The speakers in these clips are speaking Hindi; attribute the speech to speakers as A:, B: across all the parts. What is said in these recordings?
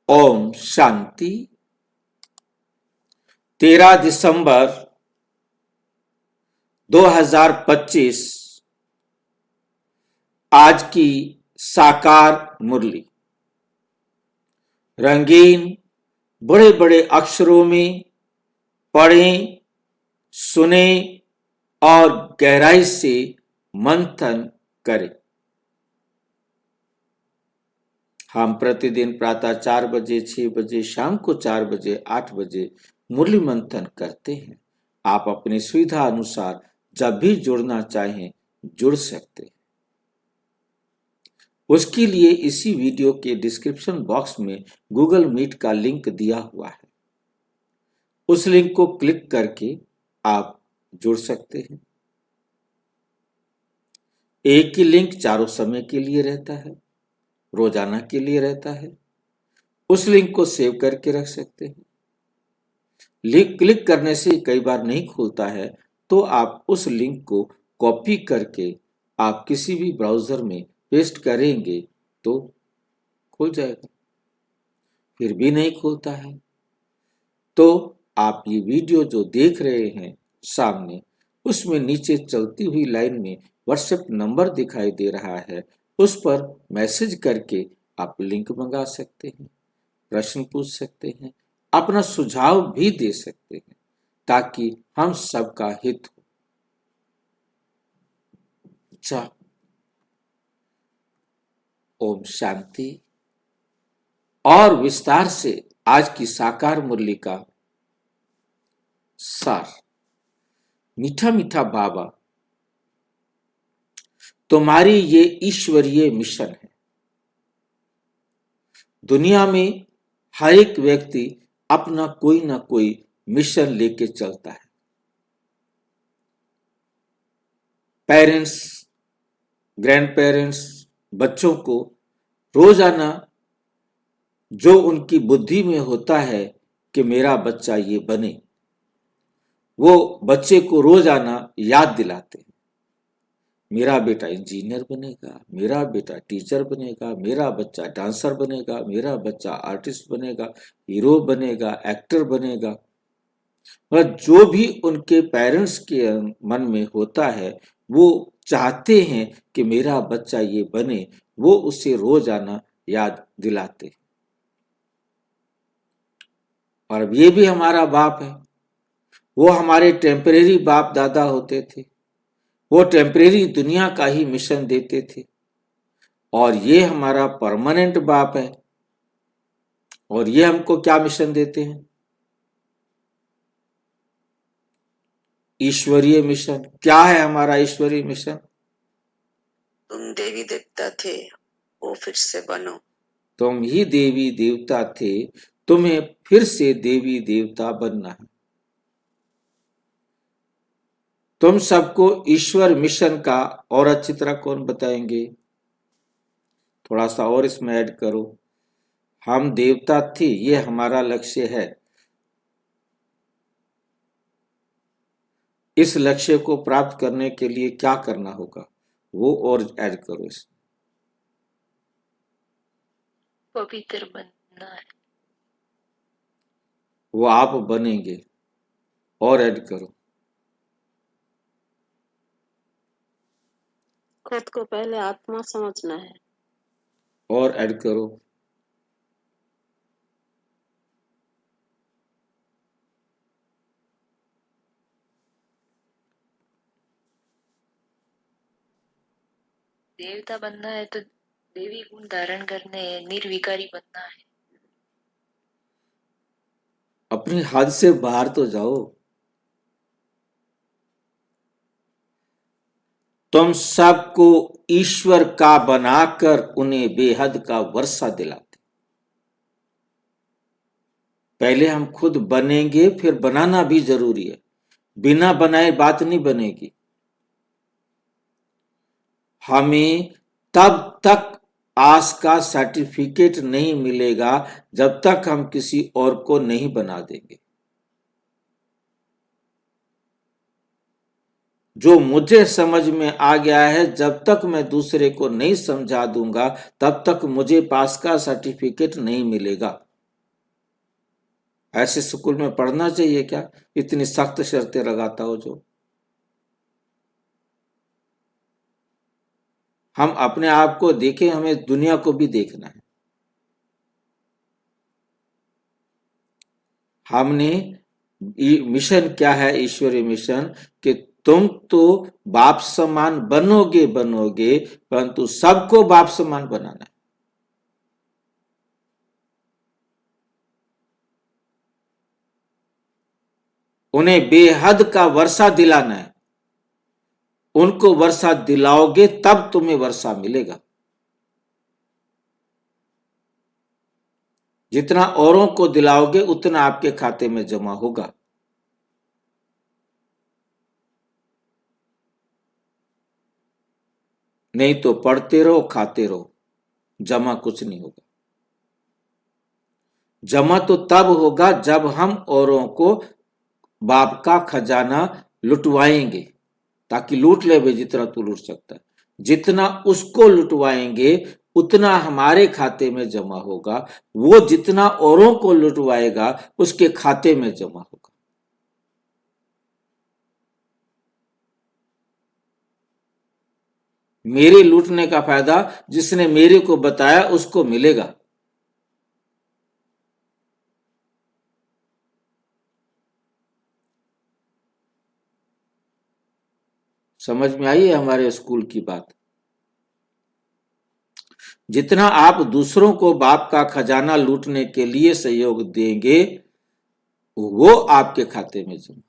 A: ओम शांति। 13 दिसंबर 2025 आज की साकार मुरली रंगीन बड़े बड़े अक्षरों में पढ़ें, सुने और गहराई से मंथन करें। हम प्रतिदिन प्रातः 4 बजे, 6 बजे, शाम को 4 बजे, 8 बजे मुरली मंथन करते हैं। आप अपनी सुविधा अनुसार जब भी जुड़ना चाहें जुड़ सकते हैं। उसके लिए इसी वीडियो के डिस्क्रिप्शन बॉक्स में गूगल मीट का लिंक दिया हुआ है। उस लिंक को क्लिक करके आप जुड़ सकते हैं। एक ही लिंक चारों समय के लिए रहता है, रोजाना के लिए रहता है। उस लिंक को सेव करके रख सकते हैं। लिंक क्लिक करने से कई बार नहीं खुलता है तो आप उस लिंक को कॉपी करके आप किसी भी ब्राउजर में पेस्ट करेंगे तो खुल जाएगा। फिर भी नहीं खुलता है तो आप ये वीडियो जो देख रहे हैं सामने, उसमें नीचे चलती हुई लाइन में व्हाट्सएप नंबर दिखाई दे रहा है, उस पर मैसेज करके आप लिंक मंगा सकते हैं, प्रश्न पूछ सकते हैं, अपना सुझाव भी दे सकते हैं ताकि हम सबका हित हो। अच्छा, ओम शांति। और विस्तार से आज की साकार मुरली का सार। मीठा मीठा बाबा, तुम्हारी ये ईश्वरीय मिशन है। दुनिया में हर एक व्यक्ति अपना कोई ना कोई मिशन लेके चलता है। पेरेंट्स, ग्रैंड पेरेंट्स बच्चों को रोजाना जो उनकी बुद्धि में होता है कि मेरा बच्चा ये बने, वो बच्चे को रोजाना याद दिलाते हैं। मेरा बेटा इंजीनियर बनेगा, मेरा बेटा टीचर बनेगा, मेरा बच्चा डांसर बनेगा, मेरा बच्चा आर्टिस्ट बनेगा, हीरो बनेगा, एक्टर बनेगा। और जो भी उनके पेरेंट्स के मन में होता है वो चाहते हैं कि मेरा बच्चा ये बने, वो उसे रोजाना याद दिलाते हैं। और अब ये भी हमारा बाप है। वो हमारे टेम्परेरी बाप दादा होते थे। वो टेम्परेरी दुनिया का ही मिशन देते थे। और ये हमारा परमानेंट बाप है और ये हमको क्या मिशन देते हैं? ईश्वरीय मिशन। क्या है हमारा ईश्वरीय मिशन?
B: तुम देवी देवता थे, वो फिर से बनो।
A: तुम ही देवी देवता थे, तुम्हें फिर से देवी देवता बनना है। तुम सबको ईश्वर मिशन का और अच्छी तरह कौन बताएंगे? थोड़ा सा और इसमें ऐड करो। हम देवता थे, ये हमारा लक्ष्य है। इस लक्ष्य को प्राप्त करने के लिए क्या करना होगा वो और ऐड करो इसमें।
B: पवित्र बनना है।
A: वो आप बनेंगे और ऐड करो।
B: खुद को पहले आत्मा समझना है।
A: और ऐड करो।
B: देवता बनना है तो देवी गुण धारण करने हैं, निर्विकारी बनना है।
A: अपनी हद से बाहर तो जाओ। तुम सबको ईश्वर का बनाकर उन्हें बेहद का वर्षा दिलाते। पहले हम खुद बनेंगे, फिर बनाना भी जरूरी है। बिना बनाए बात नहीं बनेगी। हमें तब तक आस का सर्टिफिकेट नहीं मिलेगा जब तक हम किसी और को नहीं बना देंगे। जो मुझे समझ में आ गया है, जब तक मैं दूसरे को नहीं समझा दूंगा तब तक मुझे पास का सर्टिफिकेट नहीं मिलेगा। ऐसे स्कूल में पढ़ना चाहिए क्या, इतनी सख्त शर्तें लगाता हो जो। हम अपने आप को देखें, हमें दुनिया को भी देखना है। हमने मिशन क्या है, ईश्वरीय मिशन, कि तुम तो बाप समान बनोगे बनोगे, परंतु सबको बाप समान बनाना है। उन्हें बेहद का वर्षा दिलाना है। उनको वर्षा दिलाओगे तब तुम्हें वर्षा मिलेगा। जितना औरों को दिलाओगे उतना आपके खाते में जमा होगा। नहीं तो पढ़ते रहो, खाते रहो, जमा कुछ नहीं होगा। जमा तो तब होगा जब हम औरों को बाप का खजाना लुटवाएंगे, ताकि लूट ले भाई, जितना तू लूट सकता है। जितना उसको लुटवाएंगे उतना हमारे खाते में जमा होगा। वो जितना औरों को लुटवाएगा उसके खाते में जमा होगा। मेरे लूटने का फायदा जिसने मेरे को बताया उसको मिलेगा। समझ में आई है हमारे स्कूल की बात। जितना आप दूसरों को बाप का खजाना लूटने के लिए सहयोग देंगे वो आपके खाते में जमा।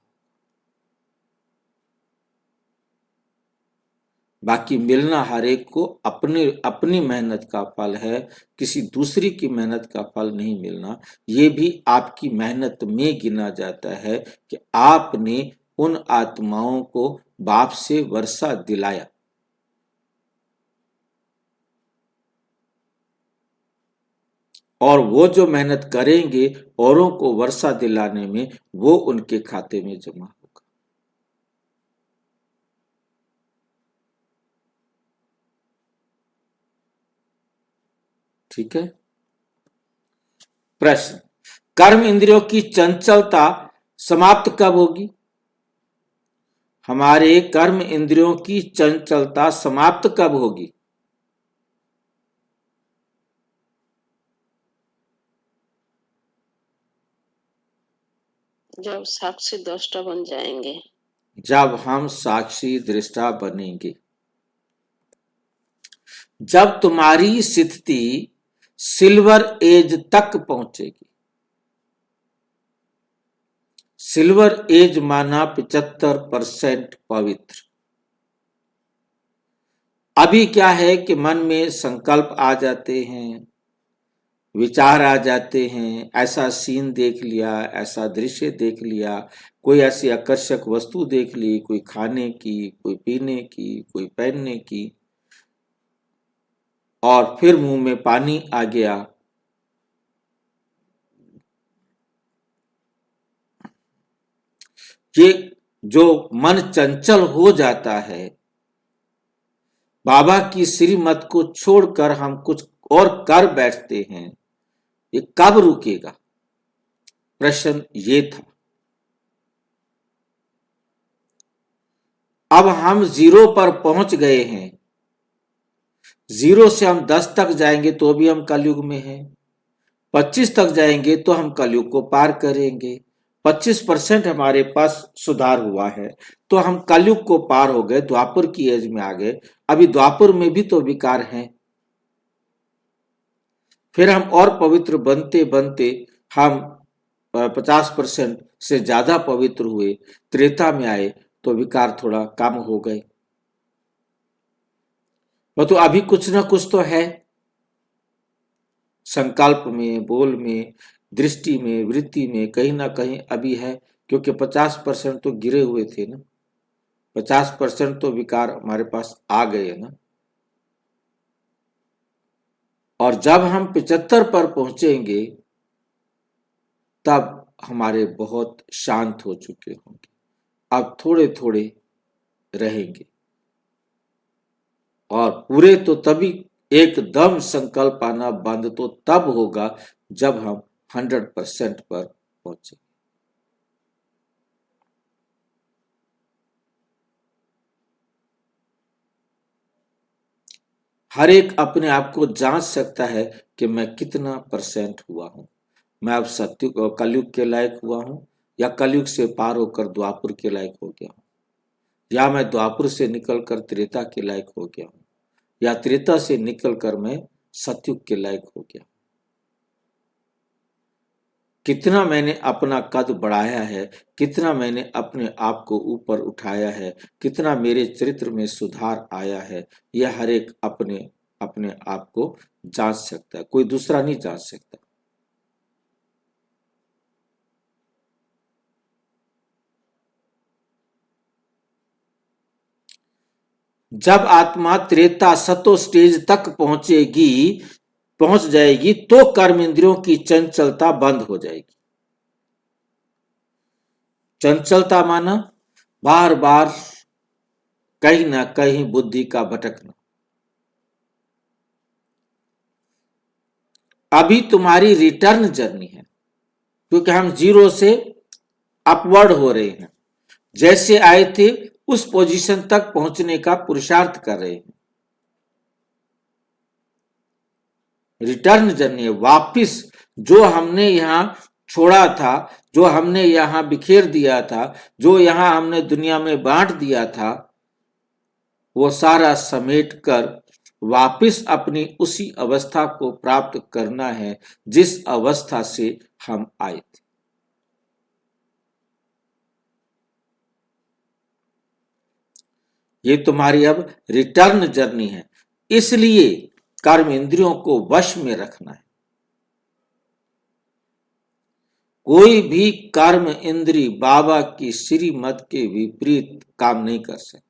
A: बाकी मिलना हर एक को अपनी अपनी मेहनत का फल है, किसी दूसरी की मेहनत का फल नहीं मिलना। ये भी आपकी मेहनत में गिना जाता है कि आपने उन आत्माओं को बाप से वर्षा दिलाया। और वो जो मेहनत करेंगे औरों को वर्षा दिलाने में, वो उनके खाते में जमा होगा। ठीक है। प्रश्न, कर्म इंद्रियों की चंचलता समाप्त कब होगी? हमारे कर्म इंद्रियों की चंचलता समाप्त कब होगी?
B: जब साक्षी दृष्टा बन जाएंगे।
A: जब हम साक्षी दृष्टा बनेंगे। जब तुम्हारी स्थिति सिल्वर एज तक पहुंचेगी। सिल्वर एज माना 75% पवित्र। अभी क्या है कि मन में संकल्प आ जाते हैं, विचार आ जाते हैं, ऐसा सीन देख लिया, ऐसा दृश्य देख लिया, कोई ऐसी आकर्षक वस्तु देख ली, कोई खाने की, कोई पीने की, कोई पहनने की, और फिर मुंह में पानी आ गया। ये जो मन चंचल हो जाता है, बाबा की श्रीमत को छोड़कर हम कुछ और कर बैठते हैं, ये कब रुकेगा? प्रश्न ये था। अब हम 0 पर पहुंच गए हैं। 0 से हम 10 तक जाएंगे तो भी हम कलयुग में हैं। 25 तक जाएंगे तो हम कलयुग को पार करेंगे। 25% हमारे पास सुधार हुआ है तो हम कलयुग को पार हो गए, द्वापर की एज में आ गए। अभी द्वापर में भी तो विकार हैं। फिर हम और पवित्र बनते बनते हम 50% से ज्यादा पवित्र हुए, त्रेता में आए तो विकार थोड़ा कम हो गए। तो अभी कुछ ना कुछ तो है, संकल्प में, बोल में, दृष्टि में, वृत्ति में, कहीं ना कहीं अभी है। क्योंकि 50% तो गिरे हुए थे ना, 50% तो विकार हमारे पास आ गए ना। और जब हम 75 पर पहुंचेंगे तब हमारे बहुत शांत हो चुके होंगे। अब थोड़े थोड़े रहेंगे और पूरे तो तभी एकदम संकल्प आना बंद तो तब होगा जब हम 100% पर पहुंचे। हर एक अपने आप को जांच सकता है कि मैं कितना % हुआ हूं। मैं अब सत्युग कलयुग के लायक हुआ हूं, या कलयुग से पार होकर द्वापुर के लायक हो गया हूं, या मैं द्वापुर से निकलकर त्रेता के लायक हो गया हूं, या त्रेता से निकलकर मैं सत्युग के लायक हो गया। कितना मैंने अपना कद बढ़ाया है, कितना मैंने अपने आप को ऊपर उठाया है, कितना मेरे चरित्र में सुधार आया है, यह हर एक अपने अपने आप को जांच सकता है, कोई दूसरा नहीं जांच सकता। जब आत्मा त्रेता सतो स्टेज तक पहुंच जाएगी तो कर्म इंद्रियों की चंचलता बंद हो जाएगी। चंचलता माना बार बार कहीं ना कहीं बुद्धि का भटकना। अभी तुम्हारी रिटर्न जर्नी है, क्योंकि हम 0 से अपवर्ड हो रहे हैं, जैसे आए थे उस पोजीशन तक पहुंचने का पुरुषार्थ कर रहे हैं। रिटर्न जर्नी है, वापिस जो हमने यहां छोड़ा था, जो हमने यहां बिखेर दिया था, जो यहां हमने दुनिया में बांट दिया था, वो सारा समेट कर वापिस अपनी उसी अवस्था को प्राप्त करना है जिस अवस्था से हम आए थे। ये तुम्हारी अब रिटर्न जर्नी है, इसलिए कर्म इंद्रियों को वश में रखना है। कोई भी कर्म इंद्री बाबा की श्रीमत के विपरीत काम नहीं कर सकती,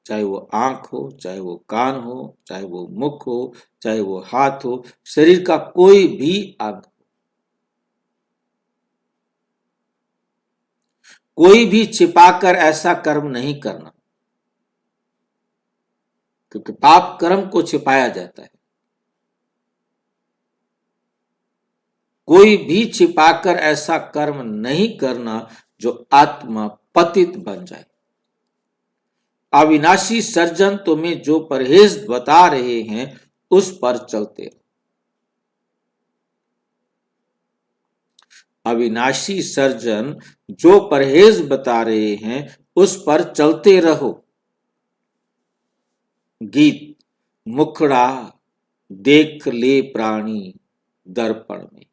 A: चाहे वो आंख हो, चाहे वो कान हो, चाहे वो मुख हो, चाहे वो हाथ हो, शरीर का कोई भी अंग। कोई भी छिपाकर ऐसा कर्म नहीं करना, क्योंकि पाप कर्म को छिपाया जाता है। कोई भी छिपाकर ऐसा कर्म नहीं करना जो आत्मा पतित बन जाए। अविनाशी सर्जन तुम्हें जो परहेज बता रहे हैं उस पर चलते रहो। अविनाशी सर्जन जो परहेज बता रहे हैं उस पर चलते रहो। गीत मुखड़ा देख ले प्राणी दर्पण में,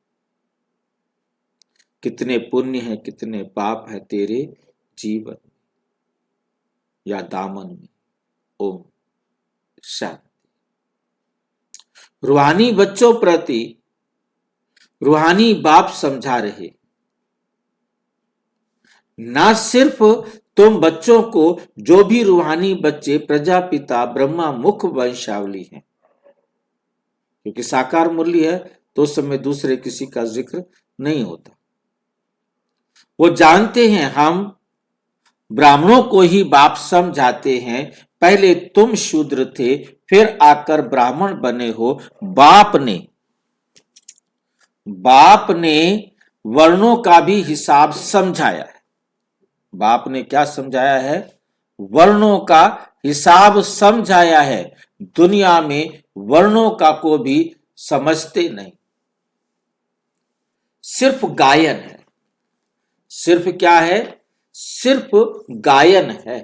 A: कितने पुण्य है कितने पाप है तेरे जीवन में या दामन में। ओम शांति। रूहानी बच्चों प्रति रूहानी बाप समझा रहे, ना सिर्फ तुम बच्चों को, जो भी रूहानी बच्चे प्रजापिता ब्रह्मा मुख वंशावली हैं, क्योंकि साकार मुरली है तो उस समय दूसरे किसी का जिक्र नहीं होता। वो जानते हैं हम ब्राह्मणों को ही बाप समझाते हैं, पहले तुम शूद्र थे फिर आकर ब्राह्मण बने हो। बाप ने वर्णों का भी हिसाब समझाया है। बाप ने क्या समझाया है? वर्णों का हिसाब समझाया है। दुनिया में वर्णों का को भी समझते नहीं, सिर्फ गायन है। सिर्फ क्या है? सिर्फ गायन है।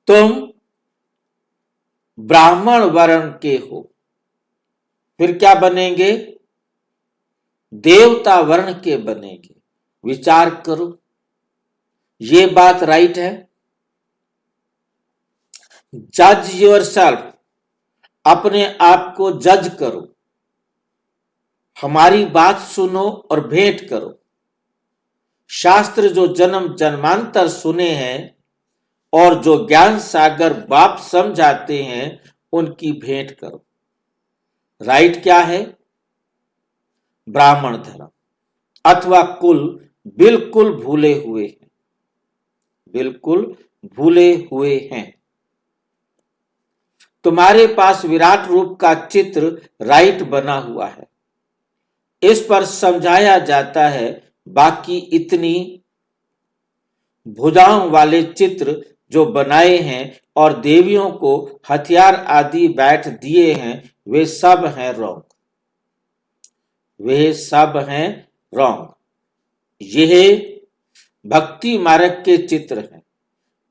A: तुम ब्राह्मण वर्ण के हो, फिर क्या बनेंगे? देवता वर्ण के बनेंगे। विचार करो, ये बात राइट है? जज योरसेल्फ, अपने आप को जज करो। हमारी बात सुनो और भेंट करो। शास्त्र जो जन्म जन्मांतर सुने हैं और जो ज्ञान सागर बाप समझाते हैं उनकी भेंट करो। राइट क्या है? ब्राह्मण धर्म अथवा कुल बिल्कुल भूले हुए हैं, बिल्कुल भूले हुए हैं। तुम्हारे पास विराट रूप का चित्र राइट बना हुआ है, इस पर समझाया जाता है। बाकी इतनी भुजाओं वाले चित्र जो बनाए हैं और देवियों को हथियार आदि बैठ दिए हैं, वे सब हैं रॉन्ग। वे सब हैं रॉन्ग। यह भक्ति मार्ग के चित्र हैं।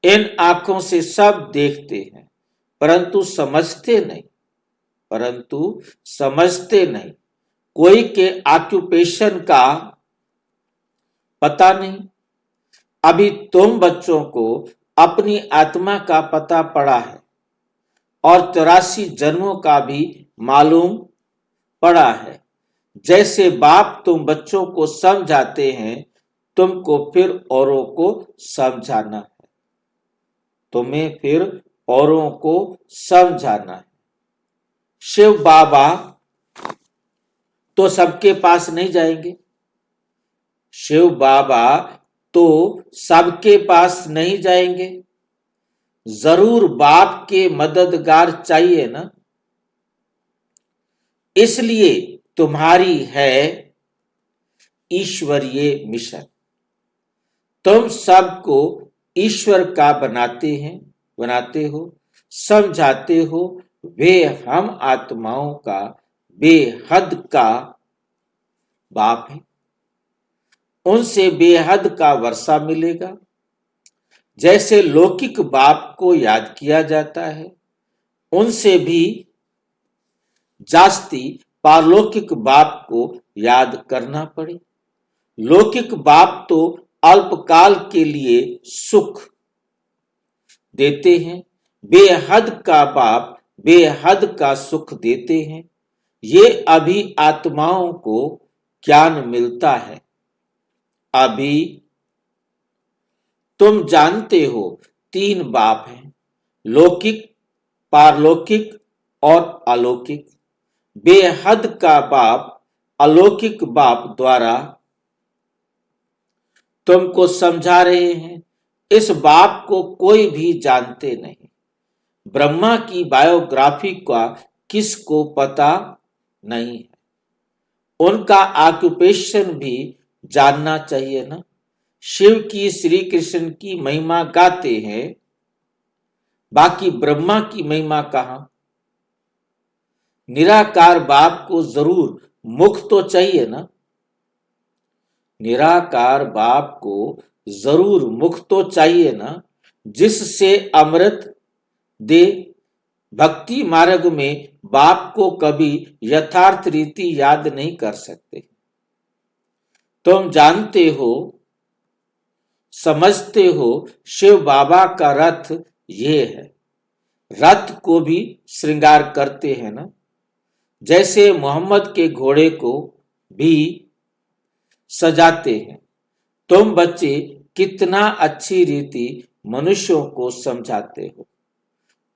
A: इन आंखों से सब देखते हैं, परंतु समझते नहीं। परंतु समझते नहीं। कोई के ऑक्यूपेशन का पता नहीं। अभी तुम बच्चों को अपनी आत्मा का पता पड़ा है और 84 जन्मों का भी मालूम पड़ा है। जैसे बाप तुम बच्चों को समझाते हैं, तुमको फिर औरों को समझाना है। तुम्हें फिर औरों को समझाना है। शिव बाबा तो सबके पास नहीं जाएंगे। शिव बाबा तो सबके पास नहीं जाएंगे। जरूर बाप के मददगार चाहिए ना। इसलिए तुम्हारी है ईश्वरीय मिशन। तुम सबको ईश्वर का बनाते हो, समझाते हो। वे हम आत्माओं का बेहद का बाप है। उनसे बेहद का वर्षा मिलेगा। जैसे लौकिक बाप को याद किया जाता है, उनसे भी जास्ती पारलौकिक बाप को याद करना पड़े। लौकिक बाप तो अल्पकाल के लिए सुख देते हैं। बेहद का बाप बेहद का सुख देते हैं। ये अभी आत्माओं को ज्ञान मिलता है। अभी तुम जानते हो 3 बाप हैं, लौकिक, पारलौकिक और अलौकिक। बेहद का बाप अलौकिक बाप द्वारा तुमको समझा रहे हैं। इस बाप को कोई भी जानते नहीं। ब्रह्मा की बायोग्राफी का किसको पता नहीं है। उनका ऑक्यूपेशन भी जानना चाहिए ना। शिव की, श्री कृष्ण की महिमा गाते हैं, बाकी ब्रह्मा की महिमा कहां। निराकार बाप को जरूर मुख तो चाहिए ना। निराकार बाप को जरूर मुख तो चाहिए ना, जिससे अमृत दे। भक्ति मार्ग में बाप को कभी यथार्थ रीति याद नहीं कर सकते। तुम जानते हो, समझते हो, शिव बाबा का रथ ये है। रथ को भी श्रृंगार करते हैं ना। जैसे मोहम्मद के घोड़े को भी सजाते हैं। तुम बच्चे कितना अच्छी रीति मनुष्यों को समझाते हो।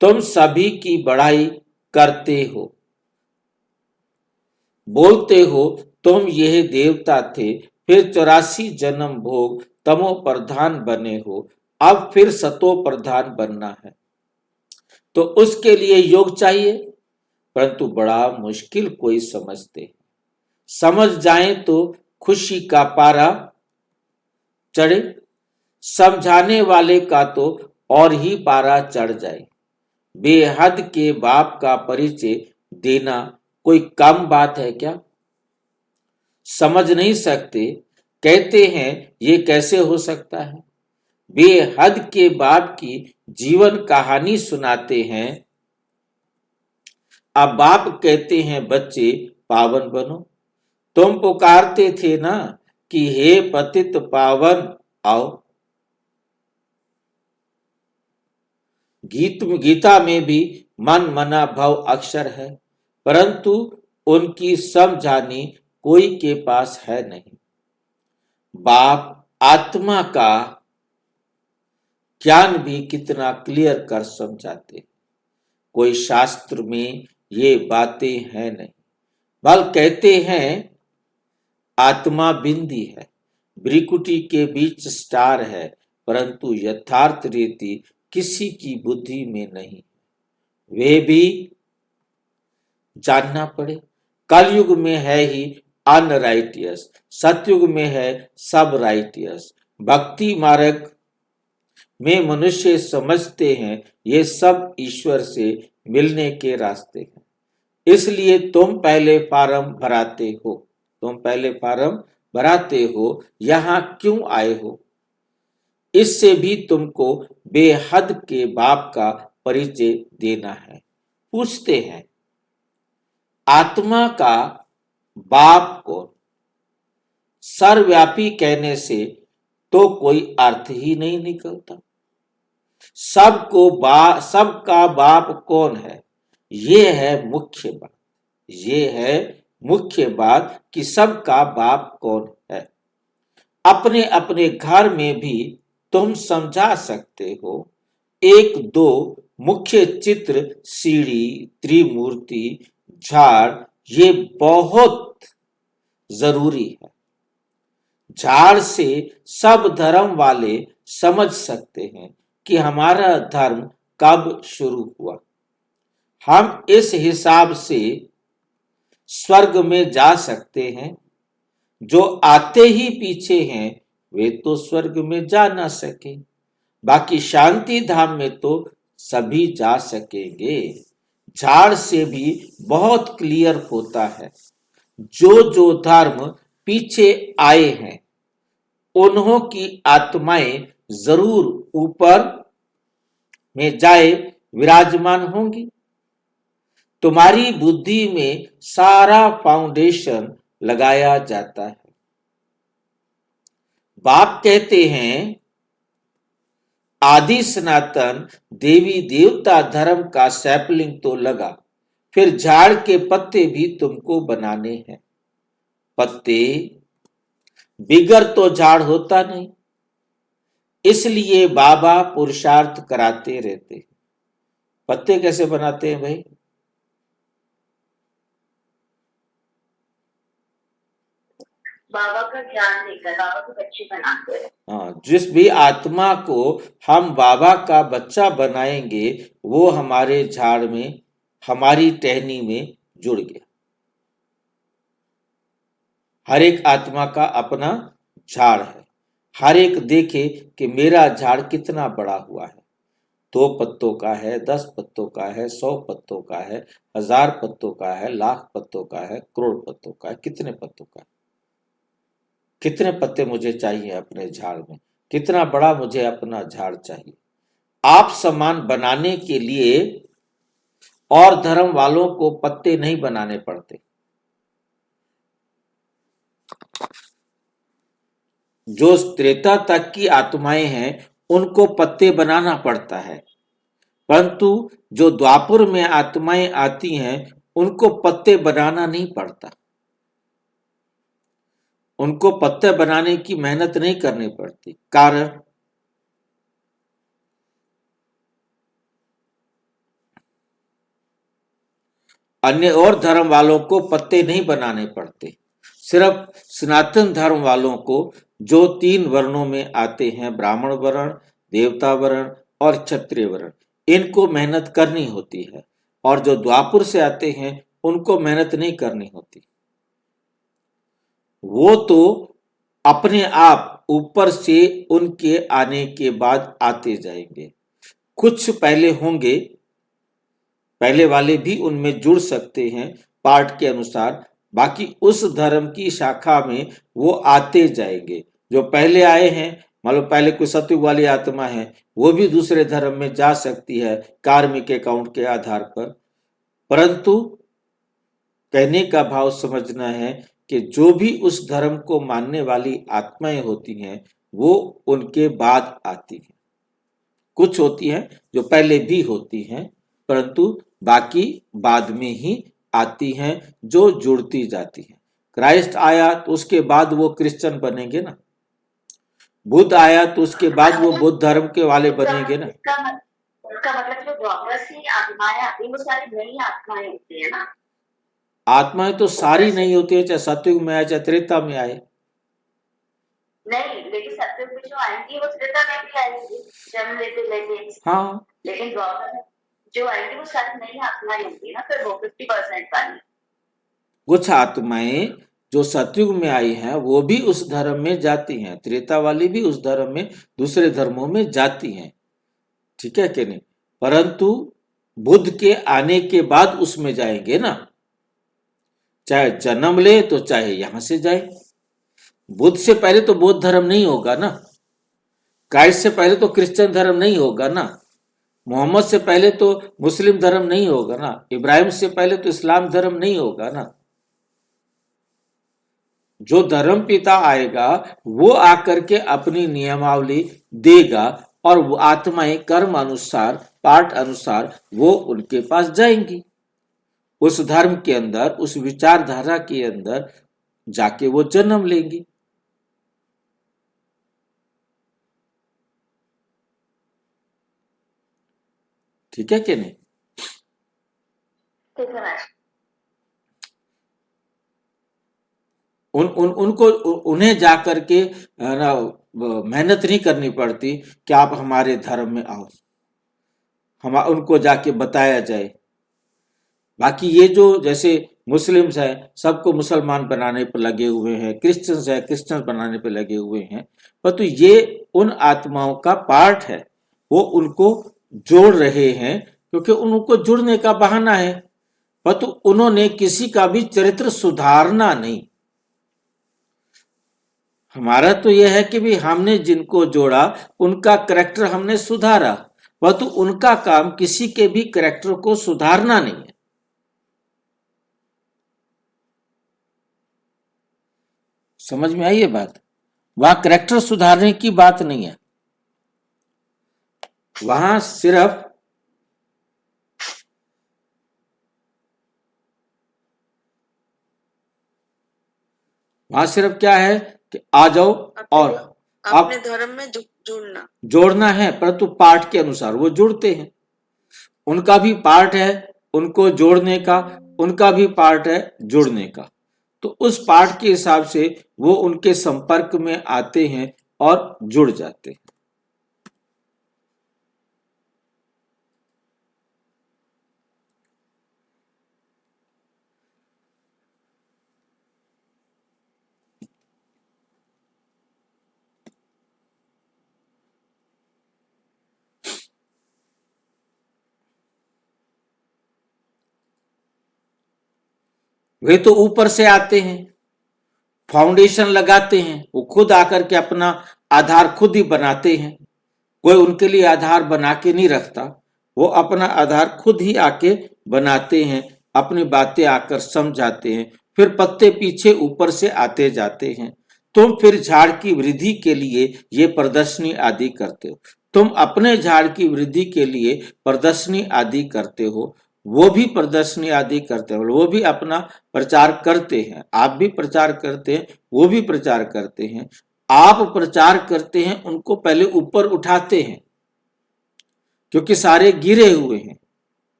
A: तुम सभी की बड़ाई करते हो। बोलते हो तुम यह देवता थे, फिर 84 जन्म भोग तमो प्रधान बने हो, अब फिर सतो प्रधान बनना है। तो उसके लिए योग चाहिए, परंतु बड़ा मुश्किल कोई समझते। समझ जाए तो खुशी का पारा चढ़े, समझाने वाले का तो और ही पारा चढ़ जाए। बेहद के बाप का परिचय देना कोई कम बात है क्या? समझ नहीं सकते, कहते हैं ये कैसे हो सकता है। बेहद के बाप की जीवन कहानी सुनाते हैं। अब बाप कहते हैं बच्चे पावन बनो। तुम पुकारते थे ना कि हे पतित पावन आओ। गीता में भी मन मना भव अक्षर है, परंतु उनकी समझानी कोई के पास है नहीं। बाप आत्मा का ज्ञान भी कितना क्लियर कर समझाते। कोई शास्त्र में ये बातें हैं नहीं। बल कहते हैं आत्मा बिंदी है, भ्रिकुटी के बीच स्टार है, परंतु यथार्थ रीति किसी की बुद्धि में नहीं। वे भी जानना पड़े। कलयुग में है ही अनराइटियस, सतयुग में है सब राइटियस। भक्ति मार्ग में मनुष्य समझते हैं ये सब ईश्वर से मिलने के रास्ते हैं। इसलिए तुम पहले फॉर्म भराते हो, तुम पहले फॉर्म भराते हो, यहाँ क्यों आए हो? इससे भी तुमको बेहद के बाप का परिचय देना है। पूछते हैं आत्मा का बाप कौन? सर्वव्यापी कहने से तो कोई अर्थ ही नहीं निकलता। सबका बाप कौन है? ये है मुख्य बात, ये है मुख्य बात कि सबका बाप कौन है। अपने अपने घर में भी तुम समझा सकते हो। एक दो मुख्य चित्र, सीढ़ी, त्रिमूर्ति, झाड़, ये बहुत जरूरी है। झाड़ से सब धर्म वाले समझ सकते हैं कि हमारा धर्म कब शुरू हुआ। हम इस हिसाब से स्वर्ग में जा सकते हैं। जो आते ही पीछे हैं वे तो स्वर्ग में जा ना सके, बाकी शांति धाम में तो सभी जा सकेंगे। झाड़ से भी बहुत क्लियर होता है। जो धर्म पीछे आए हैं उन्हों की आत्माएं जरूर ऊपर में जाए विराजमान होंगी। तुम्हारी बुद्धि में सारा फाउंडेशन लगाया जाता है। बाप कहते हैं आदि सनातन देवी देवता धर्म का सैपलिंग तो लगा, फिर झाड़ के पत्ते भी तुमको बनाने हैं। पत्ते बिगर तो झाड़ होता नहीं, इसलिए बाबा पुरुषार्थ कराते रहते हैं। पत्ते कैसे बनाते हैं भाई?
B: बाबा का ज्ञान देकर बाबा को बच्चे बनाते हैं।
A: हाँ, जिस भी आत्मा को हम बाबा का बच्चा बनाएंगे वो हमारे झाड़ में, हमारी टहनी में जुड़ गया। हर एक आत्मा का अपना झाड़ है। हर एक देखे कि मेरा झाड़ कितना बड़ा हुआ है। 2 पत्तों का है, 10 पत्तों का है, 100 पत्तों का है, 1000 पत्तों का है, लाख पत्तों का है, करोड़ पत्तों का है। कितने पत्तों का है? कितने पत्ते मुझे चाहिए अपने झाड़ में? कितना बड़ा मुझे अपना झाड़ चाहिए? आप समान बनाने के लिए और धर्म वालों को पत्ते नहीं बनाने पड़ते। जो त्रेता तक की आत्माएं हैं उनको पत्ते बनाना पड़ता है, परंतु जो द्वापर में आत्माएं आती हैं उनको पत्ते बनाना नहीं पड़ता। उनको पत्ते बनाने की मेहनत नहीं करनी पड़ती। कारण अन्य और धर्म वालों को पत्ते नहीं बनाने पड़ते। सिर्फ सनातन धर्म वालों को जो 3 वर्णों में आते हैं, ब्राह्मण वर्ण, देवता वर्ण और क्षत्रिय वर्ण, इनको मेहनत करनी होती है। और जो द्वापर से आते हैं उनको मेहनत नहीं करनी होती। वो तो अपने आप ऊपर से उनके आने के बाद आते जाएंगे। कुछ पहले होंगे, पहले वाले भी उनमें जुड़ सकते हैं पाठ के अनुसार। बाकी उस धर्म की शाखा में वो आते जाएंगे। जो पहले आए हैं, मान लो पहले कोई सतयुग वाली आत्मा है, वो भी दूसरे धर्म में जा सकती है कार्मिक अकाउंट के आधार पर। परंतु कहने का भाव समझना है कि जो भी उस धर्म को मानने वाली आत्माएं होती हैं वो उनके बाद आती हैं। कुछ होती हैं जो पहले भी होती हैं, परंतु बाकी बाद में ही आती हैं, जो जुड़ती जाती हैं। क्राइस्ट आया तो उसके बाद वो क्रिश्चियन बनेंगे ना। बुद्ध आया तो उसके बाद वो बुद्ध धर्म के वाले बनेंगे ना।
B: उसका मतलब जो द्वापर से आत्माएं आती हैं वो सारी नई आत्माएं होती है ना।
A: आत्माएं तो सारी नहीं होती है, चाहे सतयुग में आए चाहे त्रेता में आए।
B: नहीं, लेकिन सतयुग में जो आएंगी वो त्रेता में भी आएंगी जन्म लेते लेते।
A: हाँ,
B: लेकिन द्वापर जो आएंगी वो सारी नई आत्माएं होंगी ना, फिर वो 50% वाली।
A: कुछ आत्माएं जो सतयुग में आई हैं वो भी उस धर्म में जाती हैं, त्रेता वाली भी उस धर्म में, दूसरे धर्मों में जाती हैं, ठीक है कि नहीं। परंतु बुद्ध के आने के बाद उसमें जाएंगे ना, चाहे जन्म ले तो चाहे यहां से जाए। बुद्ध से पहले तो बौद्ध धर्म नहीं होगा ना, क्राइस्ट से पहले तो क्रिश्चियन धर्म नहीं होगा ना, मोहम्मद से पहले तो मुस्लिम धर्म नहीं होगा ना, इब्राहिम से पहले तो इस्लाम धर्म नहीं होगा ना। जो धर्म पिता आएगा वो आकर के अपनी नियमावली देगा और वो आत्माएं कर्म अनुसार, पाठ अनुसार वो उनके पास जाएंगी, उस धर्म के अंदर, उस विचारधारा के अंदर जाके वो जन्म लेंगी। ठीक है कि नहीं।
B: ठीक है मास्टर।
A: उनको उन्हें जाकर के ना मेहनत नहीं करनी पड़ती कि आप हमारे धर्म में आओ, हम उनको जाके बताया जाए। बाकी ये जो जैसे मुस्लिम्स हैं सबको मुसलमान बनाने पर लगे हुए हैं, क्रिश्चियंस है क्रिश्चियंस बनाने पर लगे हुए हैं, परंतु ये उन आत्माओं का पार्ट है, वो उनको जोड़ रहे हैं क्योंकि उनको जुड़ने का बहाना है, परंतु उन्होंने किसी का भी चरित्र सुधारना नहीं। हमारा तो यह है कि भी हमने जिनको जोड़ा उनका करैक्टर हमने सुधारा, परंतु उनका काम किसी के भी करैक्टर को सुधारना नहीं है। समझ में आई ये बात। वहां करैक्टर सुधारने की बात नहीं है, वहां सिर्फ क्या है कि आ जाओ और
C: अपने धर्म में जुड़ना,
A: जोड़ना है, परंतु पाठ के अनुसार वो जुड़ते हैं। उनका भी पार्ट है उनको जोड़ने का, उनका भी पार्ट है जुड़ने का, तो उस पार्ट के हिसाब से वो उनके संपर्क में आते हैं और जुड़ जाते हैं। वे तो ऊपर से आते हैं, फाउंडेशन लगाते हैं, वो खुद आकर के अपना आधार खुद ही बनाते हैं, कोई उनके लिए आधार बना के नहीं रखता, वो अपना आधार खुद ही आके बनाते हैं, अपनी बातें आकर समझाते हैं, फिर पत्ते पीछे ऊपर से आते जाते हैं। तुम फिर झाड़ की वृद्धि के लिए ये प्रदर्शनी आदि करते हो, तुम अपने झाड़ की वृद्धि के लिए प्रदर्शनी आदि करते हो, वो भी प्रदर्शनी आदि करते हैं, वो भी अपना प्रचार करते हैं, आप भी प्रचार करते हैं, वो भी प्रचार करते हैं। आप प्रचार करते हैं, उनको पहले ऊपर उठाते हैं क्योंकि सारे गिरे हुए हैं,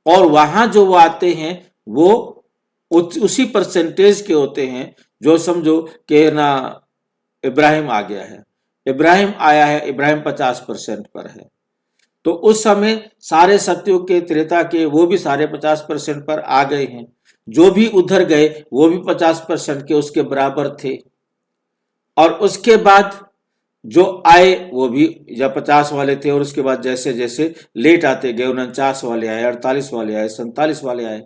A: और वहां जो वो आते हैं वो उसी परसेंटेज के होते हैं, जो समझो कि ना इब्राहिम आ गया है, इब्राहिम आया है, इब्राहिम 50% पर है, तो उस समय सारे सत्युग के, त्रेता के, वो भी सारे 50% पर आ गए हैं, जो भी उधर गए वो भी 50% के उसके बराबर थे, और उसके बाद जो आए वो भी या 50 वाले थे, और उसके बाद जैसे जैसे लेट आते गए 49 वाले आए, 48 वाले आए, 47 वाले आए,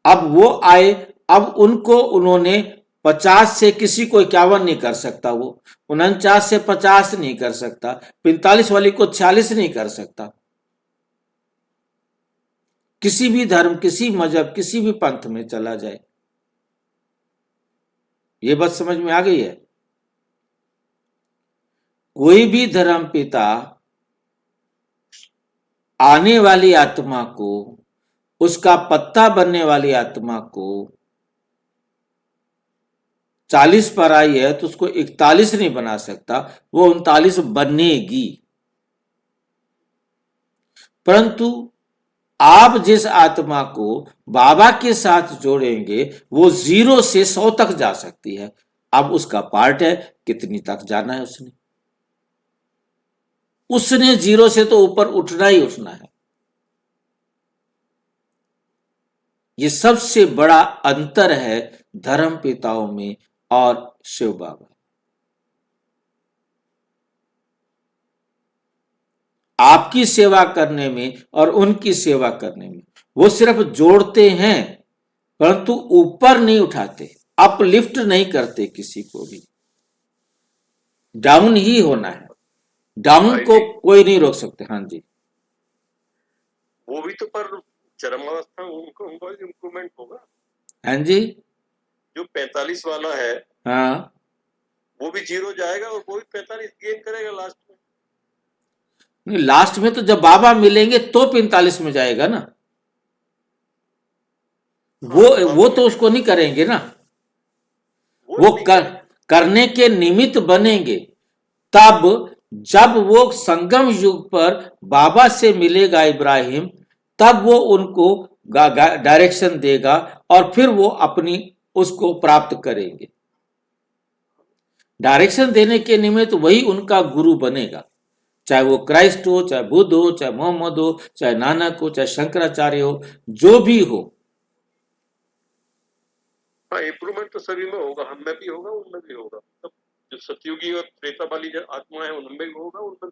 A: अब वो आए, अब उनको उन्होंने 50 से किसी को 51 नहीं कर सकता, वो 49 से 50 नहीं कर सकता, 45 वाली को 46 नहीं कर सकता। किसी भी धर्म, किसी मजहब, किसी भी पंथ में चला जाए, ये बात समझ में आ गई है। कोई भी धर्म पिता आने वाली आत्मा को, उसका पत्ता बनने वाली आत्मा को 40 पर आई है तो उसको 41 नहीं बना सकता, वो 39 बनेगी। परंतु आप जिस आत्मा को बाबा के साथ जोड़ेंगे वो 0 से 100 तक जा सकती है। अब उसका पार्ट है कितनी तक जाना है, उसने 0 से तो ऊपर उठना ही उठना है। ये सबसे बड़ा अंतर है धर्म पिताओं में और शिव बाबा। आपकी सेवा करने में और उनकी सेवा करने में वो सिर्फ जोड़ते हैं, परंतु ऊपर नहीं उठाते, अपलिफ्ट नहीं करते किसी को भी। डाउन ही होना है, डाउन को कोई नहीं रोक सकते। हाँ जी,
D: वो भी तो पर चरमावस्था उनको उनका इम्प्रूवमेंट होगा।
A: हाँ जी,
D: जो 45 वाला है
A: हाँ,
D: वो भी 0 जाएगा और वो भी 45 गेन करेगा लास्ट में।
A: नहीं, लास्ट में तो जब बाबा मिलेंगे तो 45 में जाएगा ना। वो तो उसको नहीं करेंगे ना, वो करने के निमित्त बनेंगे। तब जब वो संगम युग पर बाबा से मिलेगा इब्राहिम, तब वो उनको डायरेक्शन देगा और फिर वो अपनी उसको प्राप्त करेंगे। डायरेक्शन देने के निमित्त वही उनका गुरु बनेगा, चाहे वो क्राइस्ट हो, चाहे बुद्ध हो, चाहे मोहम्मद हो, चाहे नानक हो, चाहे शंकराचार्य हो, जो भी हो।
D: हाँ, इम्प्रूवमेंट तो सभी में होगा, हम में भी होगा, उनमें भी होगा। सब जो सतयुगी और त्रेता वाली जो आत्मा है उनमें भी होगा, उनमें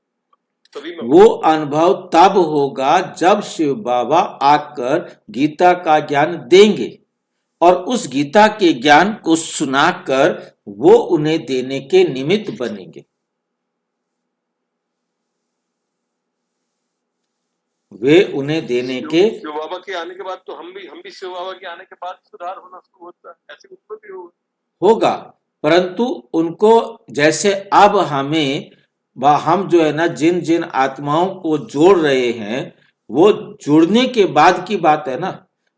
D: सभी में।
A: वो अनुभव तब होगा जब शिव बाबा आकर गीता का ज्ञान देंगे और उस गीता के ज्ञान को सुनाकर वो उन्हें देने के निमित्त बनेंगे। वे उन्हें देने के
D: शिव बाबा के आने के बाद तो हम भी शिव बाबा के आने के बाद सुधार होना शुरू होता है, ऐसे उसमें भी
A: होगा। परंतु उनको जैसे अब हम जो है ना, जिन जिन आत्माओं को जोड़ रहे हैं, वो जुड़ने के बाद की बात है ना।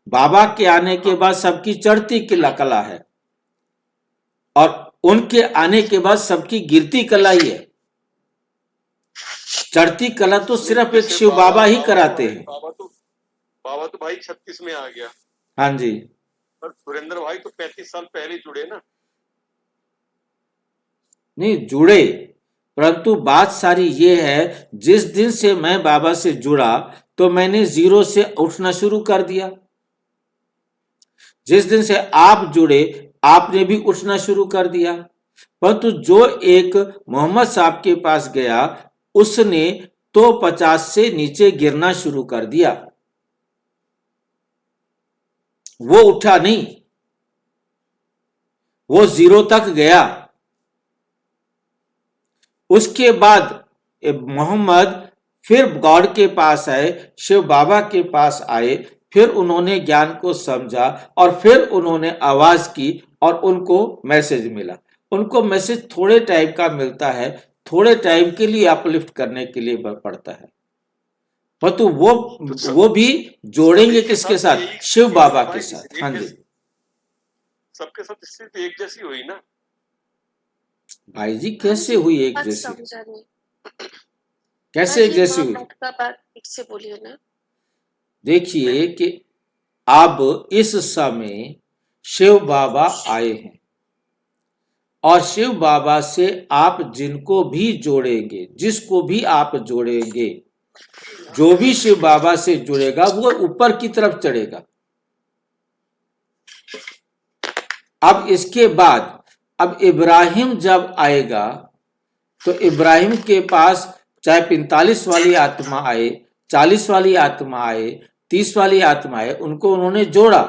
A: बाबा के आने के बाद सबकी चढ़ती कला है और उनके आने के बाद सबकी गिरती कला ही है। चढ़ती कला तो सिर्फ एक शिव बाबा ही कराते हैं।
D: बाबा तो भाई 36 में आ गया।
A: हाँ जी,
D: और सुरेंद्र भाई तो 35 साल पहले जुड़े ना।
A: नहीं जुड़े, परंतु बात सारी ये है, जिस दिन से मैं बाबा से जुड़ा तो मैंने 0 से उठना शुरू कर दिया। जिस दिन से आप जुड़े आपने भी उठना शुरू कर दिया। परंतु जो एक मोहम्मद साहब के पास गया उसने तो 50 से नीचे गिरना शुरू कर दिया, वो उठा नहीं, वो 0 तक गया। उसके बाद मोहम्मद फिर गॉड के पास आए, शिव बाबा के पास आए, फिर उन्होंने ज्ञान को समझा और फिर उन्होंने आवाज की और उनको मैसेज मिला। उनको मैसेज थोड़े टाइम का मिलता है, थोड़े टाइम के लिए अपलिफ्ट करने के लिए पड़ता है, परंतु वो भी जोड़ेंगे किसके साथ? शिव बाबा के साथ। हाँ जी,
D: सबके साथ स्थिति एक जैसी हुई ना
A: भाई जी, कैसे हुई एक जैसी?
C: समझा नहीं,
A: कैसे एक जैसी हुई?
C: का बात फिर से बोलिए ना।
A: देखिए कि अब इस समय शिव बाबा आए हैं और शिव बाबा से आप जिनको भी जोड़ेंगे, जिसको भी आप जोड़ेंगे, जो भी शिव बाबा से जुड़ेगा वो ऊपर की तरफ चढ़ेगा। अब इसके बाद अब इब्राहिम जब आएगा तो इब्राहिम के पास चाहे 45 वाली आत्मा आए, 40 वाली आत्मा आए, 30 वाली आत्मा आए, उनको उन्होंने जोड़ा।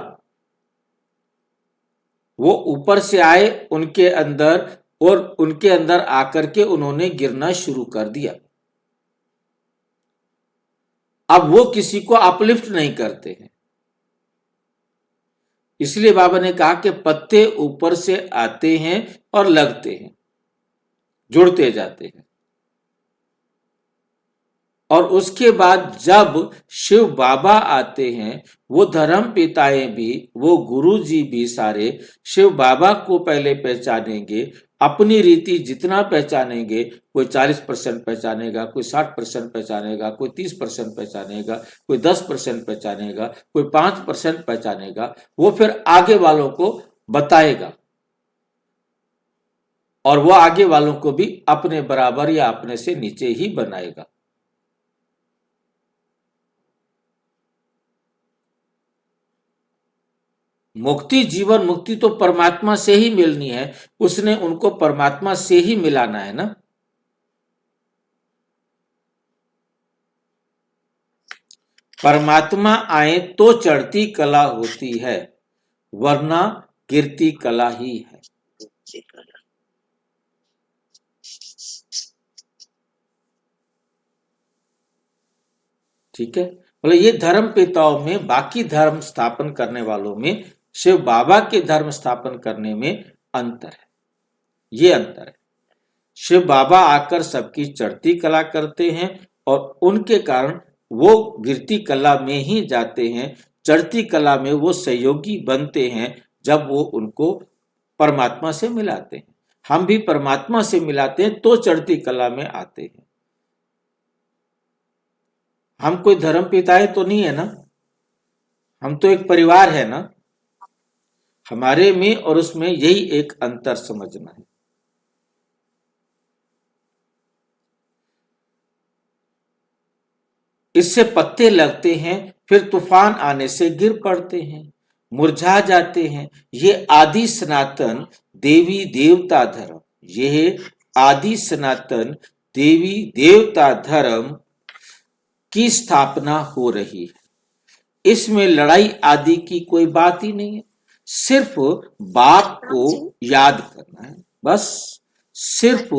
A: वो ऊपर से आए उनके अंदर और उनके अंदर आकर के उन्होंने गिरना शुरू कर दिया। अब वो किसी को अपलिफ्ट नहीं करते हैं, इसलिए बाबा ने कहा कि पत्ते ऊपर से आते हैं और लगते हैं, जुड़ते जाते हैं। और उसके बाद जब शिव बाबा आते हैं, वो धर्म पिताएं भी, वो गुरु जी भी सारे शिव बाबा को पहले पहचानेंगे, अपनी रीति जितना पहचानेंगे, कोई 40% पहचानेगा, कोई 60% पहचानेगा, कोई 30% पहचानेगा, कोई 10% पहचानेगा, कोई 5% पहचानेगा। वो फिर आगे वालों को बताएगा और वो आगे वालों को भी अपने बराबर या अपने से नीचे ही बनाएगा। मुक्ति, जीवन मुक्ति तो परमात्मा से ही मिलनी है, उसने उनको परमात्मा से ही मिलाना है ना। परमात्मा आए तो चढ़ती कला होती है, वरना गिरती कला ही है।
C: जी कला।
A: ठीक है, बोले ये धर्म पिताओं में, बाकी धर्म स्थापन करने वालों में शिव बाबा के धर्म स्थापन करने में अंतर है। ये अंतर है। शिव बाबा आकर सबकी चढ़ती कला करते हैं और उनके कारण वो गिरती कला में ही जाते हैं। चढ़ती कला में वो सहयोगी बनते हैं जब वो उनको परमात्मा से मिलाते हैं। हम भी परमात्मा से मिलाते हैं तो चढ़ती कला में आते हैं। हम कोई धर्म पिताएं तो नहीं है ना, हम तो एक परिवार है ना। हमारे में और उसमें यही एक अंतर समझना है। इससे पत्ते लगते हैं, फिर तूफान आने से गिर पड़ते हैं, मुरझा जाते हैं। ये आदि सनातन देवी देवता धर्म, यह आदि सनातन देवी देवता धर्म की स्थापना हो रही है। इसमें लड़ाई आदि की कोई बात ही नहीं है। सिर्फ बाप को याद करना है, बस सिर्फ